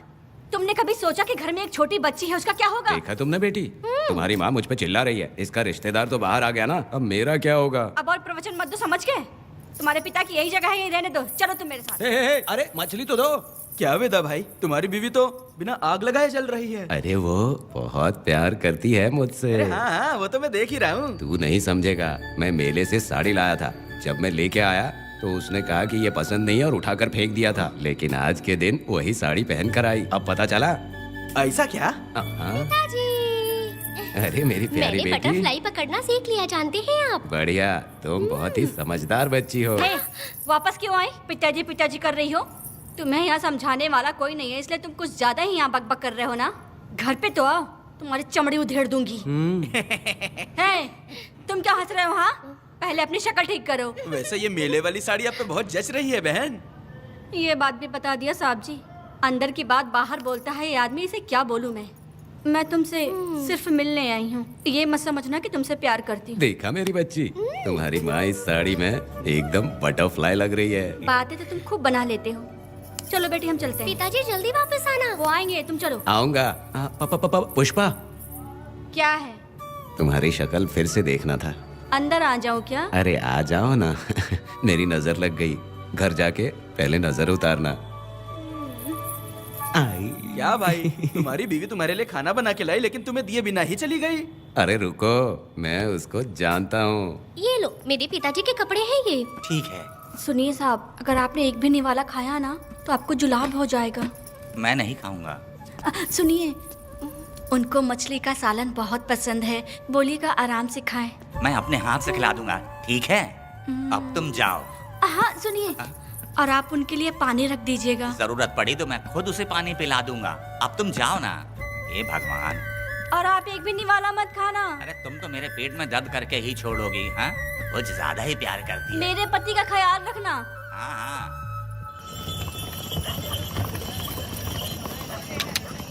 तुमने कभी सोचा कि घर में एक छोटी बच्ची है, उसका क्या होगा? देखा तुमने बेटी, तुम्हारी माँ मुझ पे चिल्ला रही है। इसका रिश्तेदार तो बाहर आ गया ना, अब मेरा क्या होगा? अब और प्रवचन मत दो, समझ गए? तुम्हारे पिता की यही जगह है, यही रहने दो। चलो तुम मेरे साथ। अरे मछली तो दो। क्या वेदा भाई, तुम्हारी बीवी तो बिना आग लगाए जल रही है। अरे वो बहुत प्यार करती है मुझसे। अरे हाँ, वो तो मैं देख ही रहा हूँ। तू नहीं समझेगा। मैं मेले से साड़ी लाया था, जब मैं लेके आया तो उसने कहा कि ये पसंद नहीं है और उठाकर फेंक दिया था। लेकिन आज के दिन वही साड़ी पहन कर आई। अब पता चला। ऐसा क्या? हाँ। पिताजी। अरे मेरी प्यारी मैंने बेटी, बटरफ्लाई पकड़ना सीख लिया, जानते हैं आप? बढ़िया, तुम बहुत ही समझदार बच्ची हो। वापस क्यों आए? पिताजी पिताजी कर रही हो? तुम्हें यहाँ समझाने वाला कोई नहीं है, इसलिए तुम कुछ ज्यादा ही यहाँ बकबक कर रहे हो ना। घर पे तो आओ, तुम्हारी चमड़ी उधेड़ दूंगी। है, तुम क्या हंस रहे हो? हाँ, पहले अपनी शक्ल ठीक करो। वैसे ये मेले वाली साड़ी आप पे बहुत जच रही है बहन। ये बात भी बता दिया साहब जी, अंदर की बात बाहर बोलता है ये आदमी, इसे क्या बोलूं मैं तुमसे सिर्फ मिलने आई हूँ, ये मत समझना कि तुमसे प्यार करती हूँ। देखा मेरी बच्ची, तुम्हारी माँ इस साड़ी में एकदम बटरफ्लाई लग रही है। बातें तो तुम खूब बना लेते हो। चलो बेटी हम चलते हैं। पिताजी जल्दी वापस आना। वो आएंगे, तुम चलो। आऊंगा। पुष्पा, क्या है? तुम्हारी शक्ल फिर से देखना था। अंदर आ जाओ क्या? अरे आ जाओ ना। मेरी नजर लग गई, घर जाके पहले नजर उतारना। आई। क्या भाई, तुम्हारी बीवी तुम्हारे लिए खाना बना के लाई, लेकिन तुम्हें दिए बिना ही चली गई। अरे रुको, मैं उसको जानता हूँ। ये लो, मेरे पिताजी के कपड़े हैं ये। ठीक है। सुनिए साहब, अगर आपने एक भी निवाला खाया ना तो आपको जुलाब हो जाएगा। मैं नहीं खाऊंगा। सुनिए, उनको मछली का सालन बहुत पसंद है, बोलिएगा आराम से खाएं। मैं अपने हाथ से खिला दूंगा, ठीक है? अब तुम जाओ। हाँ सुनिए, और आप उनके लिए पानी रख दीजिएगा। जरूरत पड़ी तो मैं खुद उसे पानी पिला दूंगा। अब तुम जाओ ना। हे भगवान। और आप एक भी निवाला मत खाना। अरे तुम तो मेरे पेट में दर्द करके ही छोड़ोगी। हाँ, कुछ ज्यादा ही प्यार करती है। मेरे पति का ख्याल रखना। हाँ हाँ।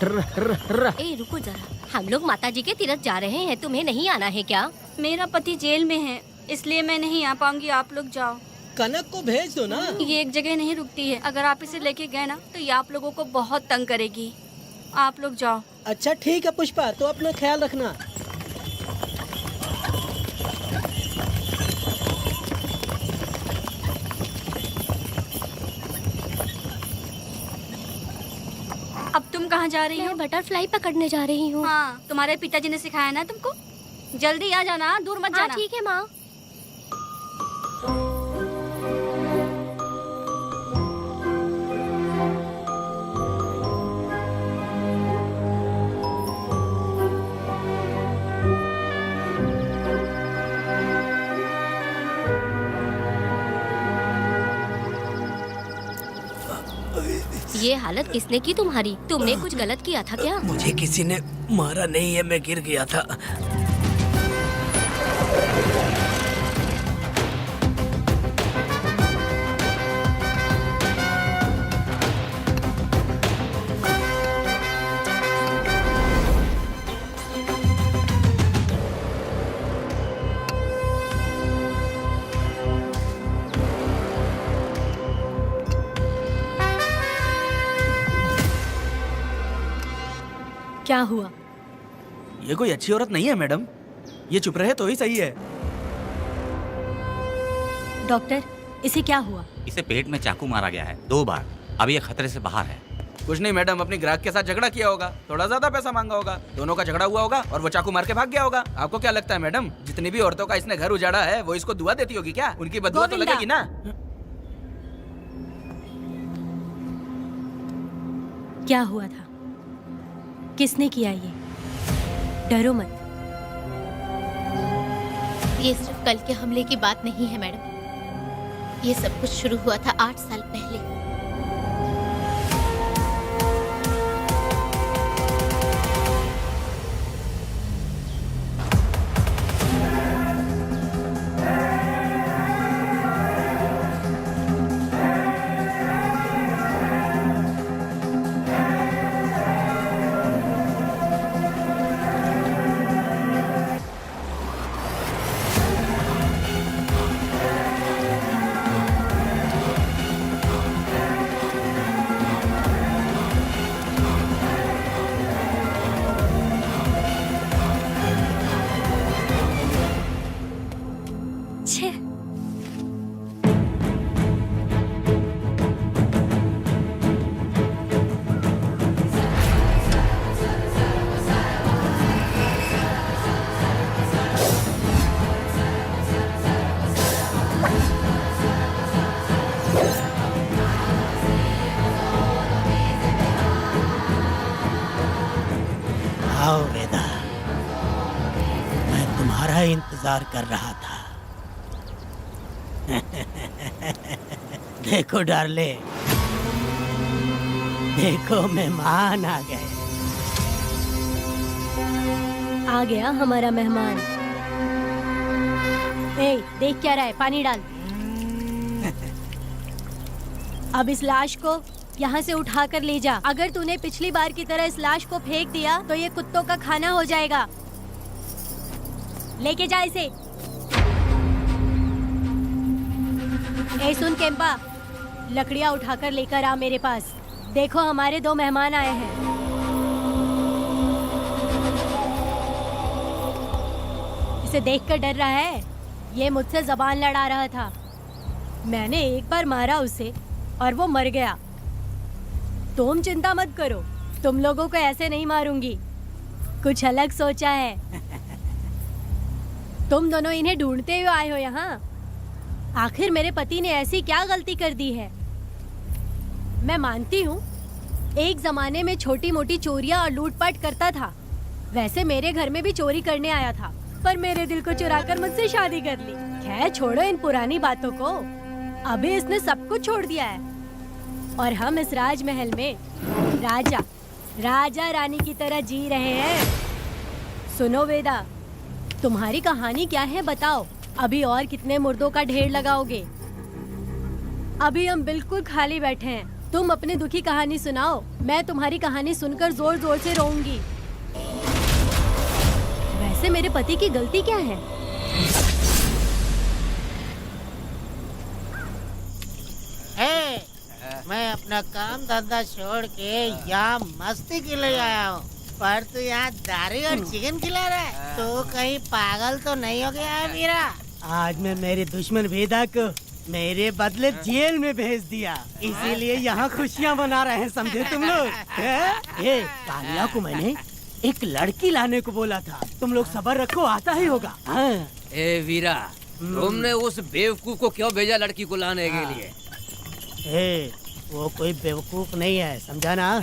ए रुको जरा, हम लोग माताजी के तीर्थ जा रहे हैं, तुम्हें नहीं आना है क्या? मेरा पति जेल में है, इसलिए मैं नहीं आ पाऊंगी, आप लोग जाओ। कनक को भेज दो ना। ये एक जगह नहीं रुकती है, अगर आप इसे लेके गए ना तो ये आप लोगों को बहुत तंग करेगी। आप लोग जाओ। अच्छा ठीक है पुष्पा, तो अपना ख्याल रखना। अब तुम कहाँ जा रही हो? मैं बटरफ्लाई पकड़ने जा रही हूँ। हाँ, तुम्हारे पिताजी ने सिखाया ना तुमको। जल्दी आ जाना, दूर मत जाना। ठीक है माँ। ये हालत किसने की तुम्हारी? तुमने कुछ गलत किया था क्या? मुझे किसी ने मारा नहीं है, मैं गिर गया था। क्या हुआ? ये कोई अच्छी औरत नहीं है मैडम, ये चुप रहे तो ही सही है। डॉक्टर, इसे क्या हुआ? इसे पेट में चाकू मारा गया है 2 बार। अब ये खतरे से बाहर है। कुछ नहीं मैडम, अपने ग्राहक के साथ झगड़ा किया होगा, थोड़ा ज्यादा पैसा मांगा होगा, दोनों का झगड़ा हुआ होगा और वो चाकू मार के भाग गया होगा। आपको क्या लगता है मैडम, जितनी भी औरतों का इसने घर उजाड़ा है वो इसको दुआ देती होगी क्या? उनकी बदुआ तो लगेगी ना। क्या हुआ था? किसने किया ये? डरो मत। ये सिर्फ कल के हमले की बात नहीं है मैडम। ये सब कुछ शुरू हुआ था 8 साल पहले। आओ वेदा, तेरा इंतजार कर रहा था। देखो डार्ले, देखो मेहमान आ गए। आ गया हमारा मेहमान। ए, देख क्या रहा है, पानी डाल। अब इस लाश को यहाँ से उठा कर ले जा। अगर तूने पिछली बार की तरह इस लाश को फेंक दिया तो ये कुत्तों का खाना हो जाएगा। लेके जा इसे। ए सुन केम्पा, लकड़ियाँ उठाकर लेकर आ मेरे पास। देखो हमारे 2 मेहमान आए हैं। इसे देखकर डर रहा है? ये मुझसे जबान लड़ा रहा था। मैंने एक बार मारा उसे और वो मर गया। तुम चिंता मत करो, तुम लोगों को ऐसे नहीं मारूंगी। कुछ अलग सोचा है। तुम दोनों इन्हें ढूंढते हुए आए हो यहाँ। आखिर मेरे पति ने ऐसी क्या गलती कर दी है? मैं मानती हूँ एक जमाने में छोटी मोटी चोरियां और लूटपाट करता था। वैसे मेरे घर में भी चोरी करने आया था, पर मेरे दिल को चुराकर मुझसे शादी कर ली। खैर छोड़ो इन पुरानी बातों को। अभी इसने सब कुछ छोड़ दिया है और हम इस राजमहल में राजा रानी की तरह जी रहे हैं। सुनो वेदा, तुम्हारी कहानी क्या है बताओ। अभी और कितने मुर्दों का ढेर लगाओगे? अभी हम बिल्कुल खाली बैठे हैं। तुम अपनी दुखी कहानी सुनाओ। मैं तुम्हारी कहानी सुनकर जोर जोर से रोऊंगी। वैसे मेरे पति की गलती क्या है? मैं अपना काम धंधा छोड़ के यहाँ मस्ती के लिए आया हूँ, पर तू यहाँ दारू और चिकन खिला रहा है। तो कहीं पागल तो नहीं हो गया है वीरा? आज मैं मेरे दुश्मन वेदा को मेरे बदले जेल में भेज दिया, इसीलिए यहाँ खुशियाँ मना रहे हैं, समझे तुम लोग? कालिया को मैंने एक लड़की लाने को बोला था, तुम लोग सब्र रखो, आता ही होगा। ए वीरा, तुमने उस बेवकूफ को क्यों भेजा लड़की को लाने के लिए? वो कोई बेवकूफ नहीं है, समझा ना?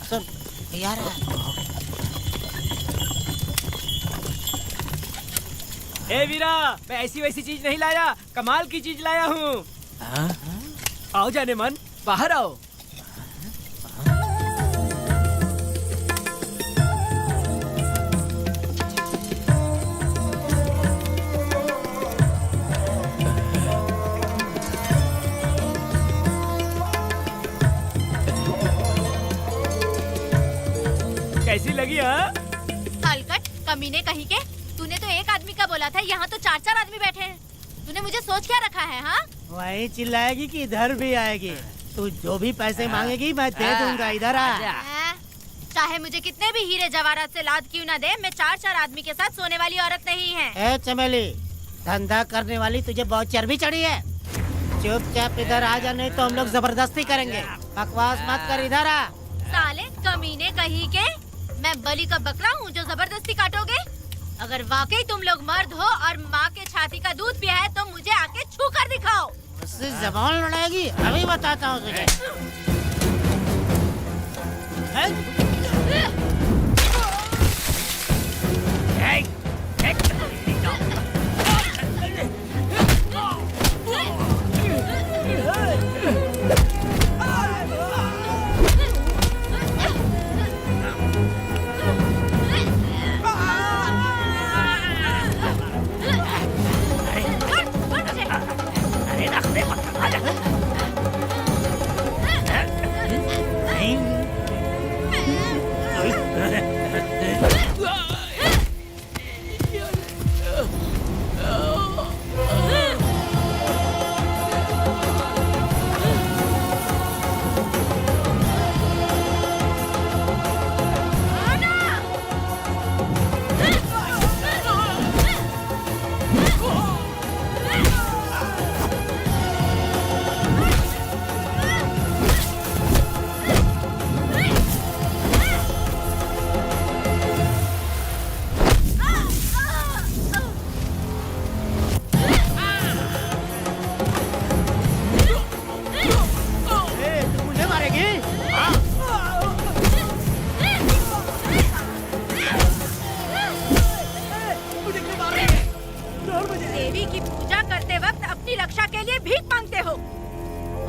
सुन यार, ए वीरा, मैं ऐसी वैसी चीज नहीं लाया, कमाल की चीज लाया हूँ। आओ जाने मन, बाहर आओ। कैसी लगी? हलकट कमीने कहीं के। तूने तो एक आदमी का बोला था, यहाँ तो 4-4 आदमी बैठे हैं। तूने मुझे सोच क्या रखा है? हाँ, वही चिल्लाएगी कि इधर भी आएगी? तू जो भी पैसे मांगेगी मैं दे दूंगा, इधर आ। चाहे मुझे कितने भी हीरे जवाहरात से लाद क्यों ना दे, मैं 4-4 आदमी के साथ सोने वाली औरत नहीं है। ए चमेली, धंधा करने वाली तुझे बहुत चर्बी चढ़ी है। चुपचाप इधर आ जा, नहीं तो हम लोग जबरदस्ती करेंगे। बकवास मत कर, इधर आ। साले कमीने कहीं के, मैं बलि का बकरा हूँ जो जबरदस्ती काटोगे? अगर वाकई तुम लोग मर्द हो और माँ के छाती का दूध पिया है तो मुझे आके छू कर दिखाओ। उससे जबान लड़ाएगी, अभी बताता हूँ तुझे।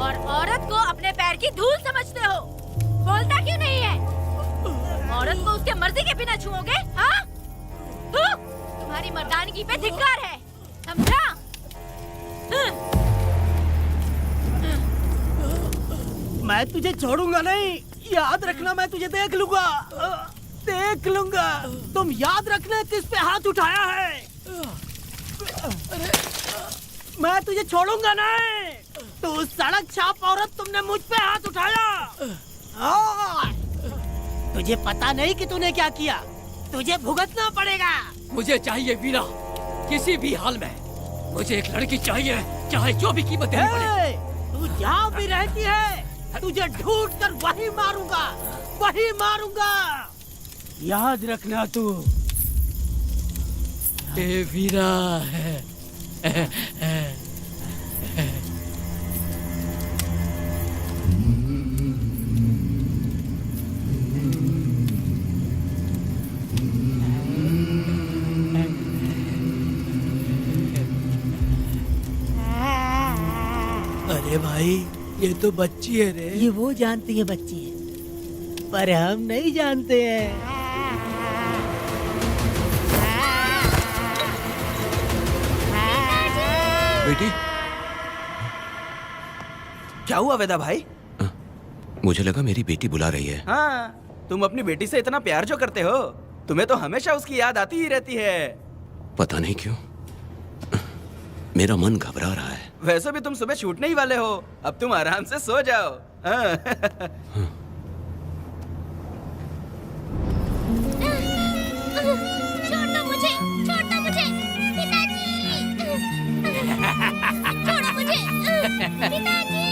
और औरत को अपने पैर की धूल समझते हो। बोलता क्यों नहीं है? औरत को उसके मर्जी के बिना छुओगे? हाँ? तुम्हारी मर्दानगी पे धिक्कार है, समझा? मैं तुझे छोड़ूंगा नहीं, याद रखना। मैं तुझे देख लूंगा, देख लूंगा। तुम याद रखना किस पे हाथ उठाया है। मैं तुझे छोड़ूंगा नहीं। तू सड़क छाप औरत, तुमने मुझ पे हाथ उठाया। तुझे पता नहीं कि तूने क्या किया। तुझे भुगतना पड़ेगा। मुझे चाहिए वीरा, किसी भी हाल में मुझे एक लड़की चाहिए, चाहे जो भी कीमत देनी पड़े। तू जहाँ भी रहती है, तुझे ढूंढ कर वही मारूंगा, वही मारूंगा। याद रखना तू। ए वीरा है। अरे भाई, ये तो बच्ची है रे। ये वो जानती है बच्ची है, पर हम नहीं जानते हैं। बेटी, क्या हुआ वेदा भाई? मुझे लगा मेरी बेटी बुला रही है। हाँ, तुम अपनी बेटी से इतना प्यार जो करते हो, तुम्हें तो हमेशा उसकी याद आती ही रहती है। पता नहीं क्यों मेरा मन घबरा रहा है। वैसे भी तुम सुबह छूटने ही वाले हो, अब तुम आराम से सो जाओ। हाँ। छोड़ दो मुझे, छोड़ दो मुझे, पिताजी। छोड़ो मुझे, पिताजी,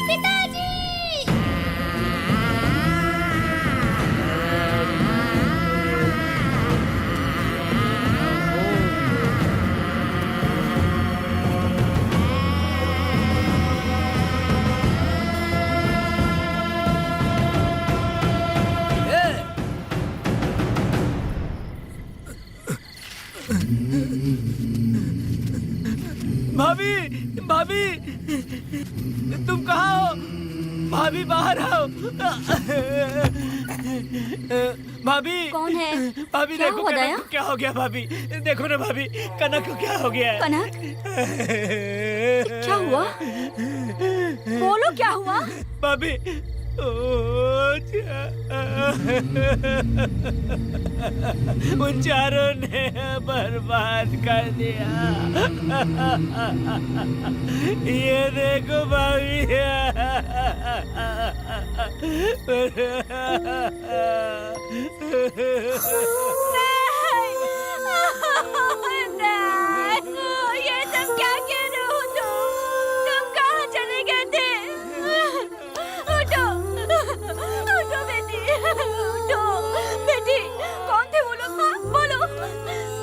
पिताजी। भाभी, भाभी, तुम कहाँ हो? भाभी बाहर आओ। भाभी, कौन है? भाभी क्या देखो हुआ कनक दया? को क्या हो गया। भाभी देखो ना, भाभी कनक को क्या हो गया है। कनक, क्या हुआ? बोलो क्या हुआ? भाभी, उन चारों ने बर्बाद कर दिया। ये देखो भाभी। ये सब क्या कह रहे हो तुम कहाँ चले गए थे? उठो, उठो बेटी, उठो बेटी। कौन थे वो लोग? बोलो,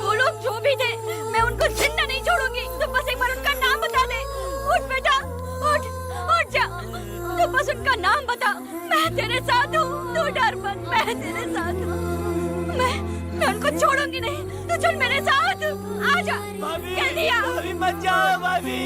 वो लोग जो भी थे, मैं उनको जिंदा नहीं छोड़ूंगी। तुम बस एक बार उनका नाम बता दे। उठ बेटा, उठ, उठ जा। तू बस उनका नाम बता, मैं तेरे साथ हूँ। तू डर मत, मैं तेरे साथ हूँ। मैं उनको छोड़ूंगी नहीं। तू चल मेरे साथ, आजा। जल्दी आ। भाभी मत जाओ भाभी।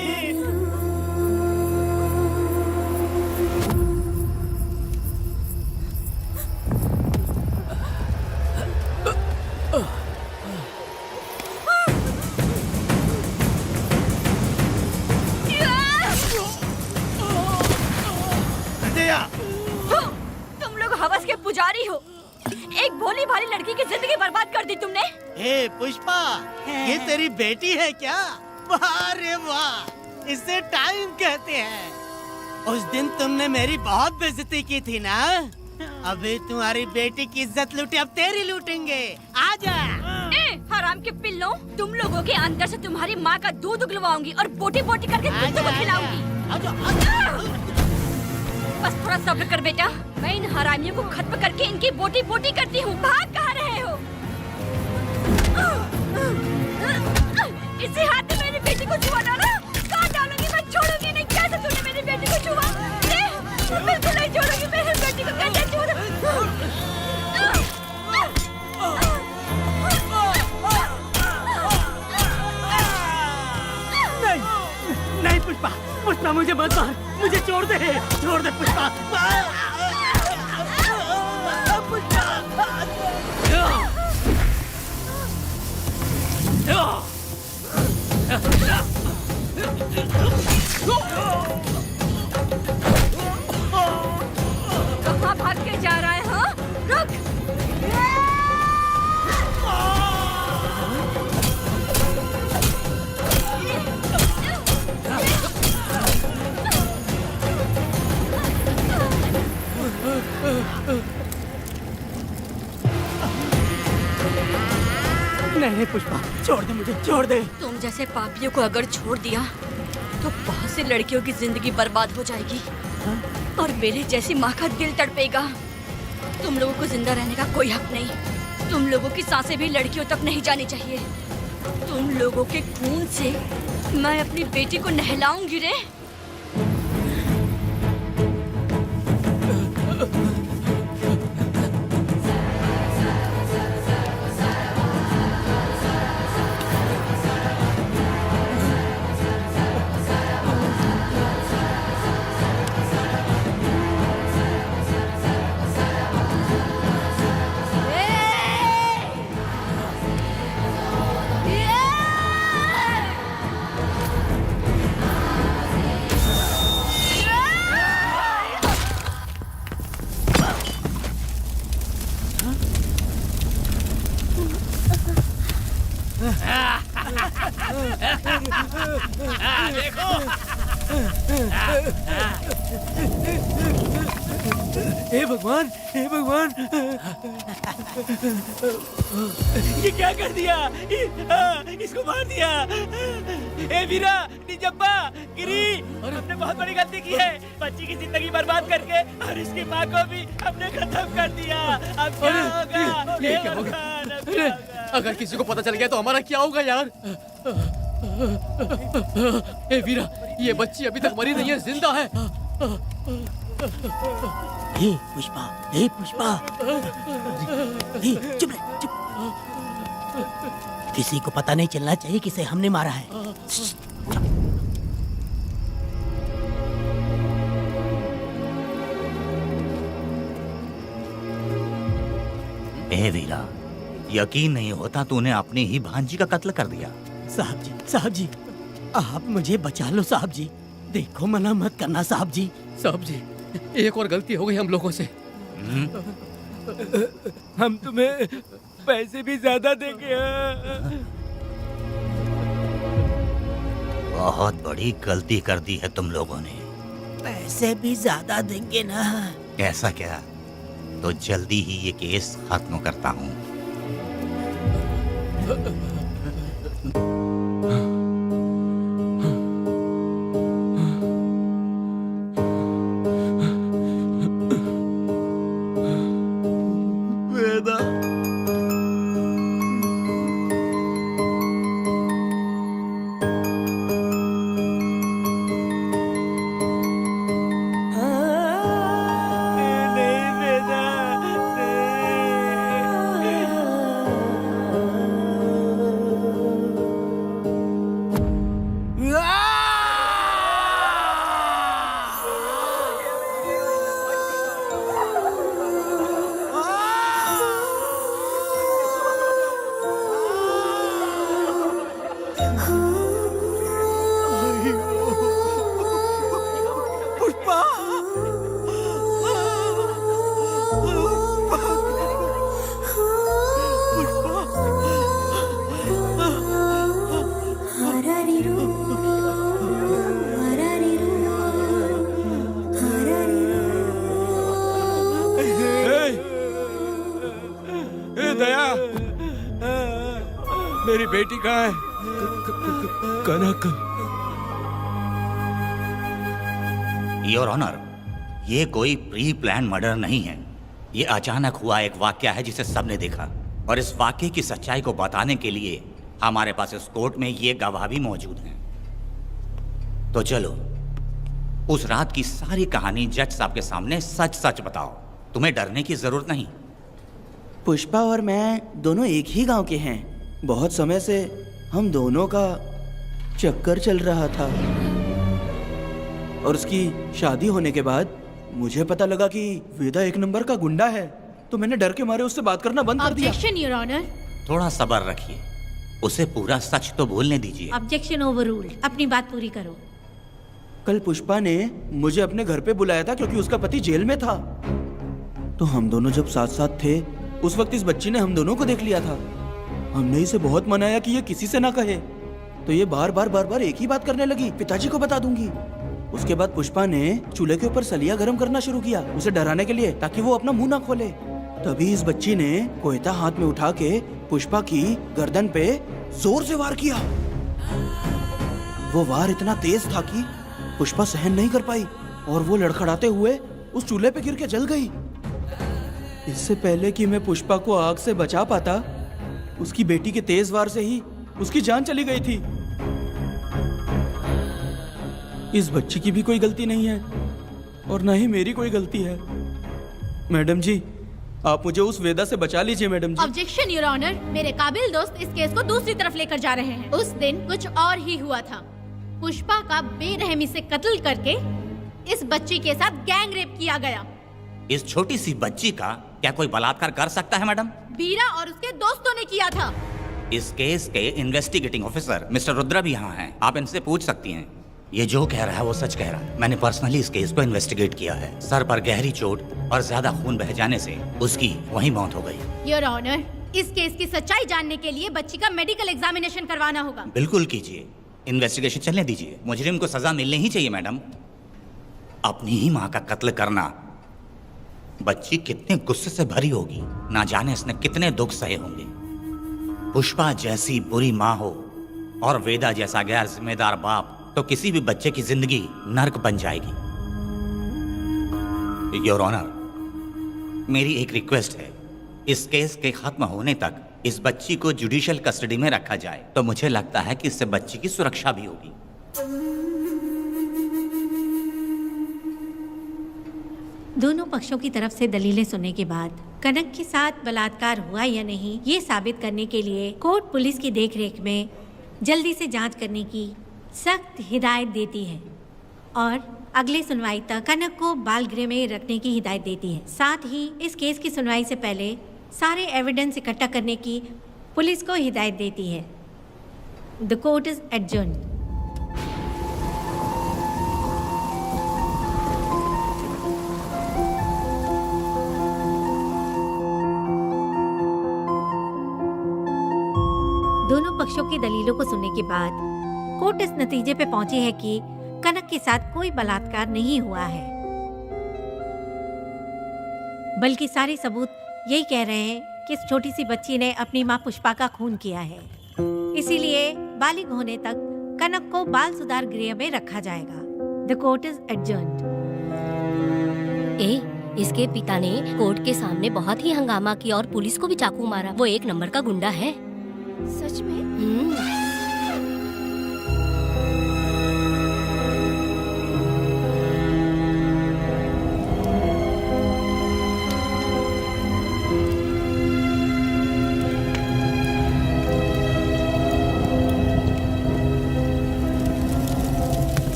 तुम लोग हवस के पुजारी हो। एक भोली भाली लड़की की जिंदगी बर्बाद कर दी तुमने। हे पुष्पा, ये तेरी बेटी है क्या? वाह रे वाह, इसे टाइम कहते हैं। उस दिन तुमने मेरी बहुत बेइज्जती की थी ना। अभी तुम्हारी बेटी की इज्जत लूटी, अब तेरी लूटेंगे। आजा। हराम के पिल्लों, तुम लोगों के अंदर से तुम्हारी माँ का दूध उगलवाऊंगी और बोटी बोटी करके कुत्तों को खिलाऊंगी। बस थोड़ा सब्र कर बेटा, मैं इन हरामियों को खत्म करके इनकी बोटी बोटी करती हूँ। भाग कहाँ रहे हो? इसी हाथ में मेरी बेटी को छुआ डाला, काट डालूंगी, मैं छोड़ूंगी नहीं। कैसे तूने मेरी बेटी को छुआ? बिल्कुल नहीं छोड़ूंगी मेरी बेटी को। कैसे छोड़? नहीं, नहीं पुष्पा, पुष्पा मुझे मत मार, मुझे छोड़ दे पुष्पा। कहाँ भाग के जा रहा है? हाँ, रुक। नहीं पुष्पा, छोड़ दे मुझे, छोड़ दे। तुम जैसे पापियों को अगर छोड़ दिया तो बहुत सी लड़कियों की जिंदगी बर्बाद हो जाएगी और मेरे जैसी माँ का दिल तड़पेगा। तुम लोगों को जिंदा रहने का कोई हक नहीं। तुम लोगों की सांसें भी लड़कियों तक नहीं जानी चाहिए। तुम लोगों के खून से मैं अपनी बेटी को नहलाऊंगी रे। देखो हे भगवान, हे भगवान, ये क्या कर दिया? इसको मार दिया। हे वीरा, निजब्बा, गिरी, हमने बहुत बड़ी गलती की है। बच्ची की जिंदगी बर्बाद करके और इसकी माँ को भी हमने खत्म कर दिया। अब क्या होगा? ये क्या होगा? अगर किसी को पता चल गया तो हमारा क्या होगा यार? ए वीरा, ये बच्ची अभी तक मरी नहीं है, जिंदा है। हे पुष्पा, हे पुष्पा, हे चुप रह, चुप। किसी को पता नहीं चलना चाहिए किसे हमने मारा है। ए वीरा, यकीन नहीं होता तूने अपनी ही भांजी का कत्ल कर दिया। साहब जी, आप मुझे बचा लो साहब जी। देखो मना मत करना साहब जी। साहब जी, एक और गलती हो गई हम लोगों से। हम तुम्हें पैसे भी ज्यादा देंगे। बहुत बड़ी गलती कर दी है तुम लोगों ने। पैसे भी ज्यादा देंगे ना? ऐसा क्या? तो जल्दी ही ये केस खत्म करता हूँ। मेरी बेटी कहाँ है? कनक। योर ऑनर, ये कोई प्री प्लान मर्डर नहीं है। ये अचानक हुआ एक वाकया है जिसे सबने देखा, और इस वाकये की सच्चाई को बताने के लिए हमारे पास इस कोर्ट में ये गवाह भी मौजूद हैं। तो चलो उस रात की सारी कहानी जज साहब के सामने सच सच बताओ। तुम्हें डरने की जरूरत नहीं। पुष्पा और मैं दोनों एक ही गांव के हैं। बहुत समय से हम दोनों का चक्कर चल रहा था। और उसकी शादी होने के बाद मुझे पता लगा कि वेदा एक नंबर का गुंडा है, तो मैंने डर के मारे उससे बात करना बंद कर दिया। Objection your honour. थोड़ा सब्र रखिए, उसे पूरा सच तो बोलने दीजिए। Objection overruled. अपनी बात पूरी करो। कल पुष्पा ने मुझे अपने घर पे बुलाया था क्योंकि उसका पति जेल में था। तो हम दोनों जब साथ साथ थे उस वक्त इस बच्ची ने हम दोनों को देख लिया था। हमने इसे बहुत मनाया कि ये किसी से ना कहे, तो ये बार बार एक ही बात करने लगी, पिताजी को बता दूंगी। उसके बाद पुष्पा ने चूल्हे के ऊपर सलिया गर्म करना शुरू किया उसे डराने के लिए, ताकि वो अपना मुंह ना खोले। तभी इस बच्ची ने कोयता हाथ में उठा के पुष्पा की गर्दन पे जोर से वार किया। वो वार इतना तेज था कि पुष्पा सहन नहीं कर पाई और वो लड़खड़ाते हुए उस चूल्हे पे गिर के जल गई। इससे पहले कि मैं पुष्पा को आग से बचा पाता, उसकी बेटी के तेज वार से ही उसकी जान चली गई थी। इस बच्ची की भी कोई गलती नहीं है और न ही मेरी कोई गलती है। मैडम जी, आप मुझे उस वेदा से बचा लीजिए madam ji. Objection your honour. मेरे काबिल दोस्त इस केस को दूसरी तरफ लेकर जा रहे हैं। उस दिन कुछ और ही हुआ था। पुष्पा का बेरहमी से कत्ल करके इस बच्ची के साथ गैंग रेप किया गया। इस छोटी सी बच्ची का क्या कोई बलात्कार कर सकता है मैडम? बीरा और उसके दोस्तों ने किया था। इस केस के इन्वेस्टिगेटिंग ऑफिसर मिस्टर रुद्रा भी यहाँ हैं, आप इनसे पूछ सकती हैं। ये जो कह रहा है वो सच कह रहा है। मैंने पर्सनली इस केस को इन्वेस्टिगेट किया है। सर पर गहरी चोट और ज्यादा खून बह जाने से उसकी वहीं मौत हो गई। योर ऑनर, इस केस की सच्चाई जानने के लिए बच्ची का मेडिकल एग्जामिनेशन करवाना होगा। बिल्कुल कीजिए, इन्वेस्टिगेशन चलने दीजिए। मुजरिम को सजा मिलनी ही चाहिए मैडम। अपनी ही माँ का कत्ल करना, बच्ची कितने गुस्से से भरी होगी, ना जाने इसने कितने दुख सहे होंगे। पुष्पा जैसी बुरी माँ हो और वेदा जैसा गैर जिम्मेदार बाप, तो किसी भी बच्चे की जिंदगी नर्क बन जाएगी। योर ऑनर, मेरी एक रिक्वेस्ट है, इस केस के खत्म होने तक इस बच्ची को जुडिशियल कस्टडी में रखा जाए, तो मुझे लगता है कि इससे बच्ची की सुरक्षा भी होगी। दोनों पक्षों की तरफ से दलीलें सुनने के बाद कनक के साथ बलात्कार हुआ या नहीं, ये साबित करने के लिए कोर्ट पुलिस की देखरेख में जल्दी से जांच करने की सख्त हिदायत देती है और अगले सुनवाई तक कनक को बाल गृह में रखने की हिदायत देती है। साथ ही इस केस की सुनवाई से पहले सारे एविडेंस इकट्ठा करने की पुलिस को हिदायत देती है। The court is adjourned. दोनों पक्षों की दलीलों को सुनने के बाद कोर्ट इस नतीजे पे पहुंची है कि कनक के साथ कोई बलात्कार नहीं हुआ है, बल्कि सारे सबूत यही कह रहे हैं कि इस छोटी सी बच्ची ने अपनी मां पुष्पा का खून किया है। इसीलिए बालिग होने तक कनक को बाल सुधार गृह में रखा जाएगा। The court is adjourned. इसके पिता ने कोर्ट के सामने बहुत ही हंगामा किया और पुलिस को भी चाकू मारा। वो एक नंबर का गुंडा है। सच में?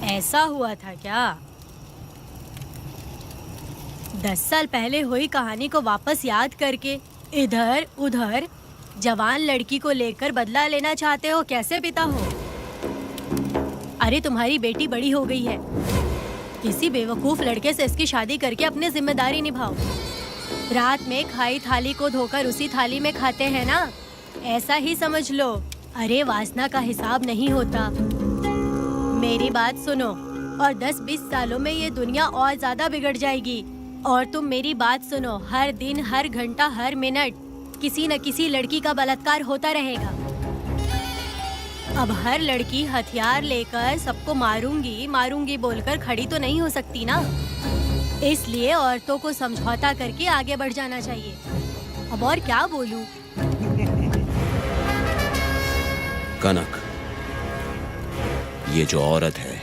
ऐसा हुआ था क्या? 10 साल पहले हुई कहानी को वापस याद करके इधर उधर जवान लड़की को लेकर बदला लेना चाहते हो? कैसे पिता हो? अरे तुम्हारी बेटी बड़ी हो गई है, किसी बेवकूफ लड़के से इसकी शादी करके अपनी जिम्मेदारी निभाओ। रात में खाई थाली को धोकर उसी थाली में खाते हैं ना, ऐसा ही समझ लो। अरे वासना का हिसाब नहीं होता। मेरी बात सुनो, और 10-20 सालों में ये दुनिया और ज्यादा बिगड़ जाएगी। और तुम मेरी बात सुनो, हर दिन, हर घंटा, हर मिनट किसी न किसी लड़की का बलात्कार होता रहेगा। अब हर लड़की हथियार लेकर सबको मारूंगी मारूंगी बोलकर खड़ी तो नहीं हो सकती ना। इसलिए औरतों को समझौता करके आगे बढ़ जाना चाहिए। अब और क्या बोलूं? कनक, ये जो औरत है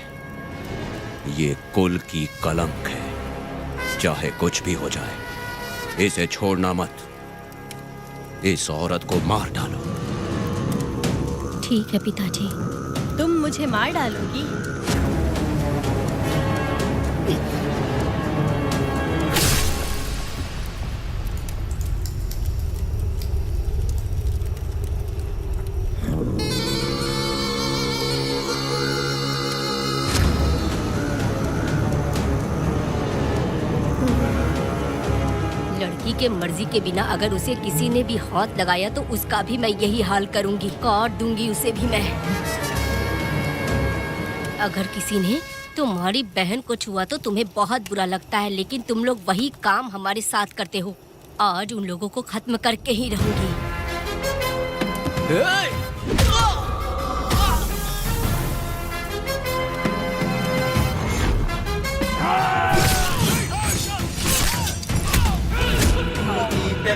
ये कुल की कलंक है। चाहे कुछ भी हो जाए, इसे छोड़ना मत। इस औरत को मार डालो। ठीक है पिताजी। तुम मुझे मार डालोगी? लड़की के मर्जी के बिना अगर उसे किसी ने भी हाथ लगाया तो उसका भी मैं यही हाल करूंगी, काट दूंगी उसे भी मैं। अगर किसी ने तुम्हारी बहन को छुआ तो तुम्हें बहुत बुरा लगता है, लेकिन तुम लोग वही काम हमारे साथ करते हो। आज उन लोगों को खत्म करके ही रहूंगी।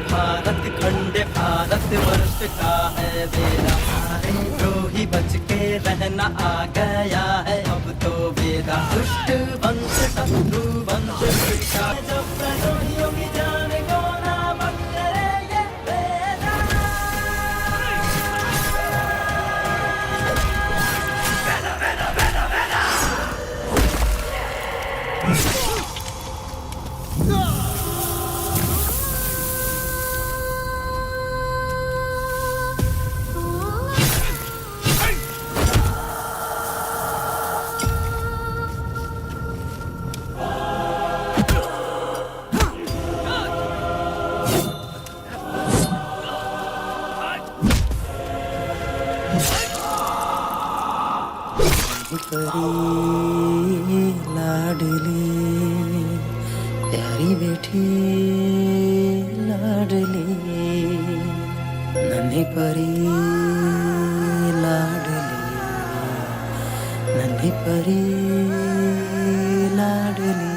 भारत खंड भारत वर्ष का है बेड़ा, सारे द्रोही बच के रहना आ गया है अब तो बेड़ा। दुष्ट वंश शत्रु वंश मिटा, जब द्रोहियों की जान को ना बख्शे ये बेड़ा। लाडली प्यारी बेटी लाडली, नन्ही परी लाडली, नन्ही परी लाडली।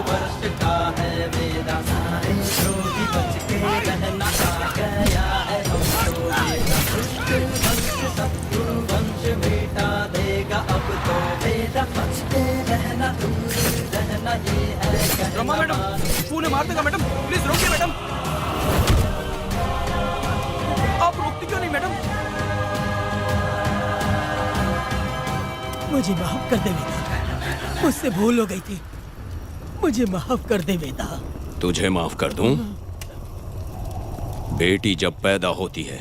वर्ष का है मेरा, सारे द्रोही बच के रहना आ गया है अब तो बेड़ा। दुष्ट वंश शत्रु वंश मिटा देगा अब तो बेड़ा। बच के रहना दूर रहना ये है रमा मैडम, तूने मार देगा मैडम, प्लीज रोकिए मैडम। आप रोकती क्यों नहीं मैडम? मुझे माफ कर दे वेदा, मुझसे भूल हो गई थी, मुझे माफ कर दे वेदा। तुझे माफ कर दूं? बेटी जब पैदा होती है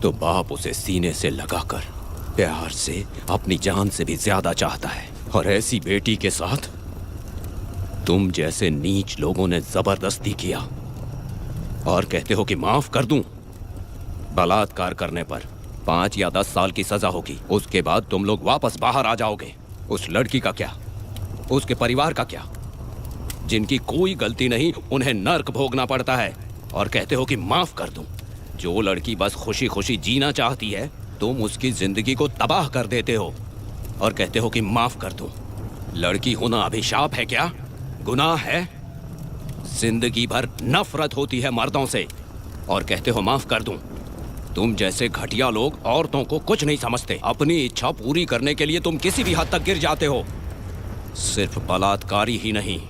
तो बाप उसे सीने से लगाकर प्यार से अपनी जान से भी ज्यादा चाहता है, और ऐसी बेटी के साथ तुम जैसे नीच लोगों ने जबरदस्ती किया और कहते हो कि माफ कर दूं। बलात्कार करने पर 5 या 10 साल की सजा होगी, उसके बाद तुम लोग वापस बाहर आ जाओगे। उस लड़की का क्या, उसके परिवार का क्या? जिनकी कोई गलती नहीं उन्हें नर्क भोगना पड़ता है, और कहते हो कि माफ कर दूं। जो लड़की बस खुशी खुशी जीना चाहती है तुम उसकी जिंदगी को तबाह कर देते हो और कहते हो कि माफ कर दूं। लड़की होना अभिशाप है क्या, गुनाह है? जिंदगी भर नफरत होती है मर्दों से और कहते हो माफ कर दूं। तुम जैसे घटिया लोग औरतों को कुछ नहीं समझते। अपनी इच्छा पूरी करने के लिए तुम किसी भी हद तक गिर जाते हो। सिर्फ बलात्कारी ही नहीं,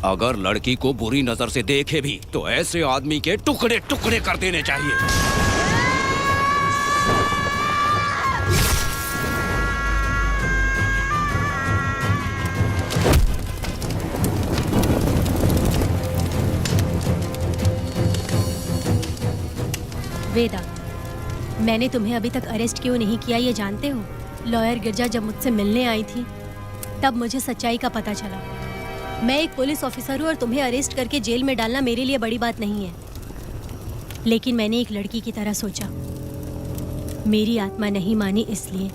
अगर लड़की को बुरी नजर से देखे भी तो ऐसे आदमी के टुकड़े टुकड़े कर देने चाहिए। वेदा, मैंने तुम्हें अभी तक अरेस्ट क्यों नहीं किया ये जानते हो? लॉयर गिरजा जब मुझसे मिलने आई थी तब मुझे सच्चाई का पता चला। मैं एक पुलिस ऑफिसर हूँ और तुम्हें अरेस्ट करके जेल में डालना मेरे लिए बड़ी बात नहीं है, लेकिन मैंने एक लड़की की तरह सोचा। मेरी आत्मा नहीं मानी, इसलिए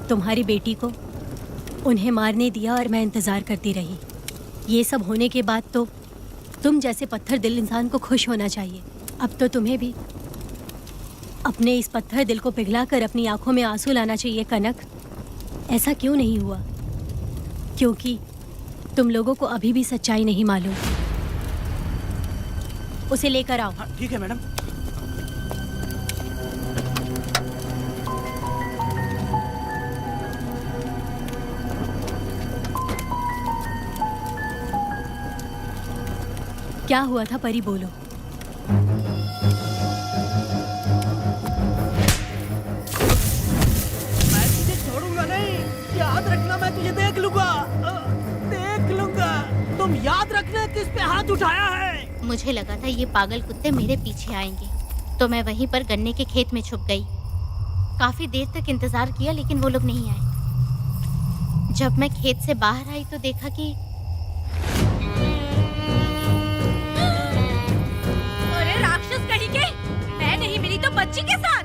तुम्हारी बेटी को उन्हें मारने दिया और मैं इंतज़ार करती रही। ये सब होने के बाद तो तुम जैसे पत्थर दिल इंसान को खुश होना चाहिए। अब तो तुम्हें भी अपने इस पत्थर दिल को पिघलाकर अपनी आंखों में आंसू लाना चाहिए कनक। ऐसा क्यों नहीं हुआ? क्योंकि तुम लोगों को अभी भी सच्चाई नहीं मालूम। उसे लेकर आओ। ठीक है मैडम। क्या हुआ था परी, बोलो। मैं तुझे छोड़ूंगा नहीं, याद रखना, मैं तुझे देख लूंगा, देख लूंगा। तुम याद रखना किस पे हाथ उठाया है। मुझे लगा था ये पागल कुत्ते मेरे पीछे आएंगे, तो मैं वहीं पर गन्ने के खेत में छुप गई। काफी देर तक इंतजार किया लेकिन वो लोग नहीं आए। जब मैं खेत से बाहर आई तो देखा कि अरे राक्षस कहीं के, मैं नहीं मिली तो बच्ची के साथ।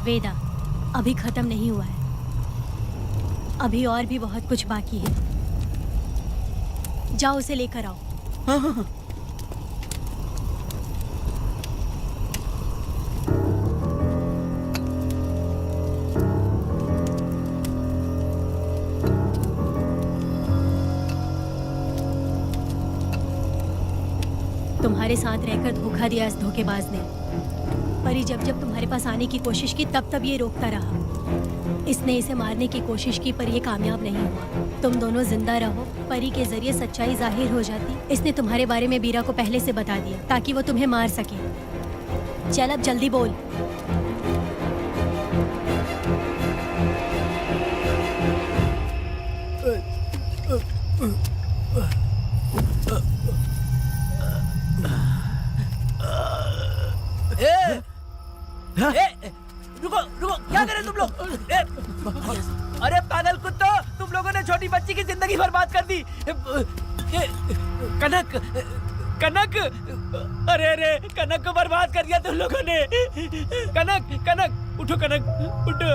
वेदा, अभी खत्म नहीं हुआ है, अभी और भी बहुत कुछ बाकी है। जाओ उसे लेकर आओ। हाँ हाँ हाँ। तुम्हारे साथ रहकर धोखा दिया इस धोखेबाज ने। परी जब जब तुम्हारे पास आने की कोशिश की तब तब ये रोकता रहा। इसने इसे मारने की कोशिश की पर ये कामयाब नहीं हुआ। तुम दोनों जिंदा रहो, परी के जरिए सच्चाई जाहिर हो जाती। इसने तुम्हारे बारे में बीरा को पहले से बता दिया ताकि वो तुम्हें मार सके। चल अब जल्दी बोल। रुको रुको, क्या कर रहे तुम लोग? अरे पागल कुत्तो, तुम लोगों ने छोटी बच्ची की जिंदगी बर्बाद कर दी। कनक, कनक, अरे अरे कनक को बर्बाद कर दिया तुम लोगों ने। कनक, कनक उठो, कनक उठो।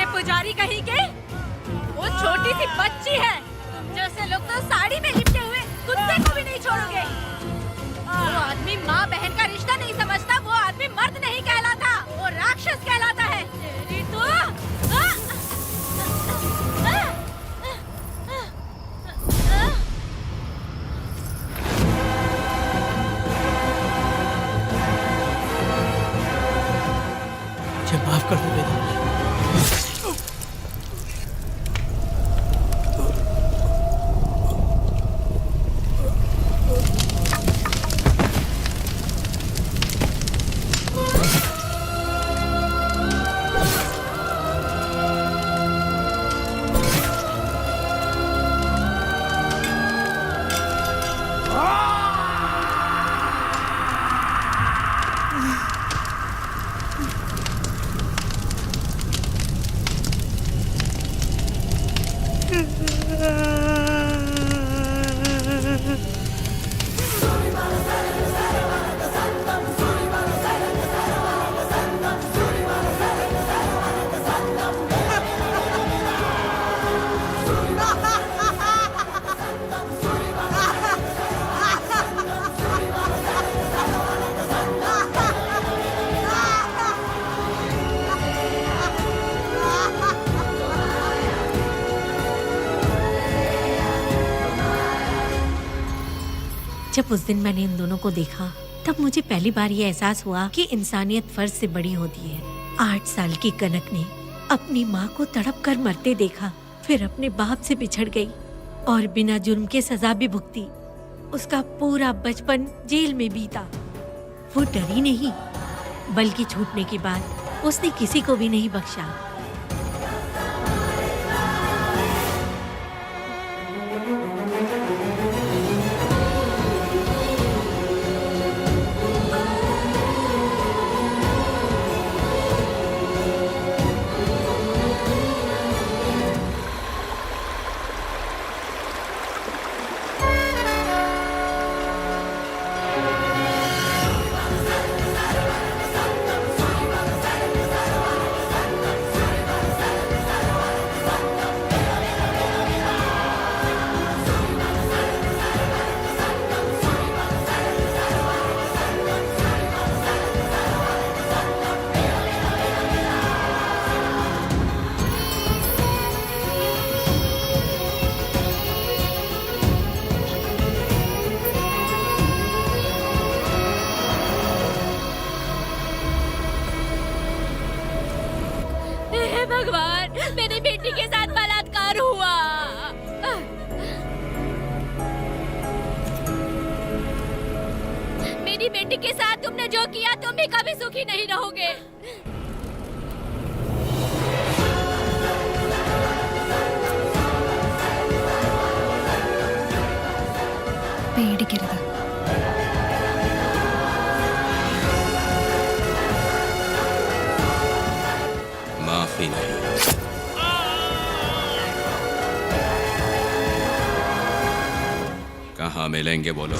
पुजारी कहीं के, वो छोटी सी बच्ची है। जैसे लोग तो साड़ी में लिपटे हुए कुत्ते को भी नहीं छोड़ोगे। वो आदमी माँ बहन का रिश्ता नहीं समझता, वो आदमी मर्द नहीं कहलाता, वो राक्षस कहलाता है। तेरी तो मुझे माफ कर दो बेटा। जब उस दिन मैंने इन दोनों को देखा तब मुझे पहली बार ये एहसास हुआ कि इंसानियत फर्ज से बड़ी होती है। 8 साल की कनक ने अपनी माँ को तड़प कर मरते देखा, फिर अपने बाप से बिछड़ गई और बिना जुर्म के सजा भी भुगती। उसका पूरा बचपन जेल में बीता। वो डरी नहीं, बल्कि छूटने के बाद उसने किसी को भी नहीं बख्शा। भगवान, मेरी बेटी के साथ बलात्कार हुआ। मेरी बेटी के साथ तुमने जो किया, तुम भी कभी सुखी नहीं रहोगे। പേടിക്കരുത്. माफी नहीं। कहाँ मिलेंगे बोलो।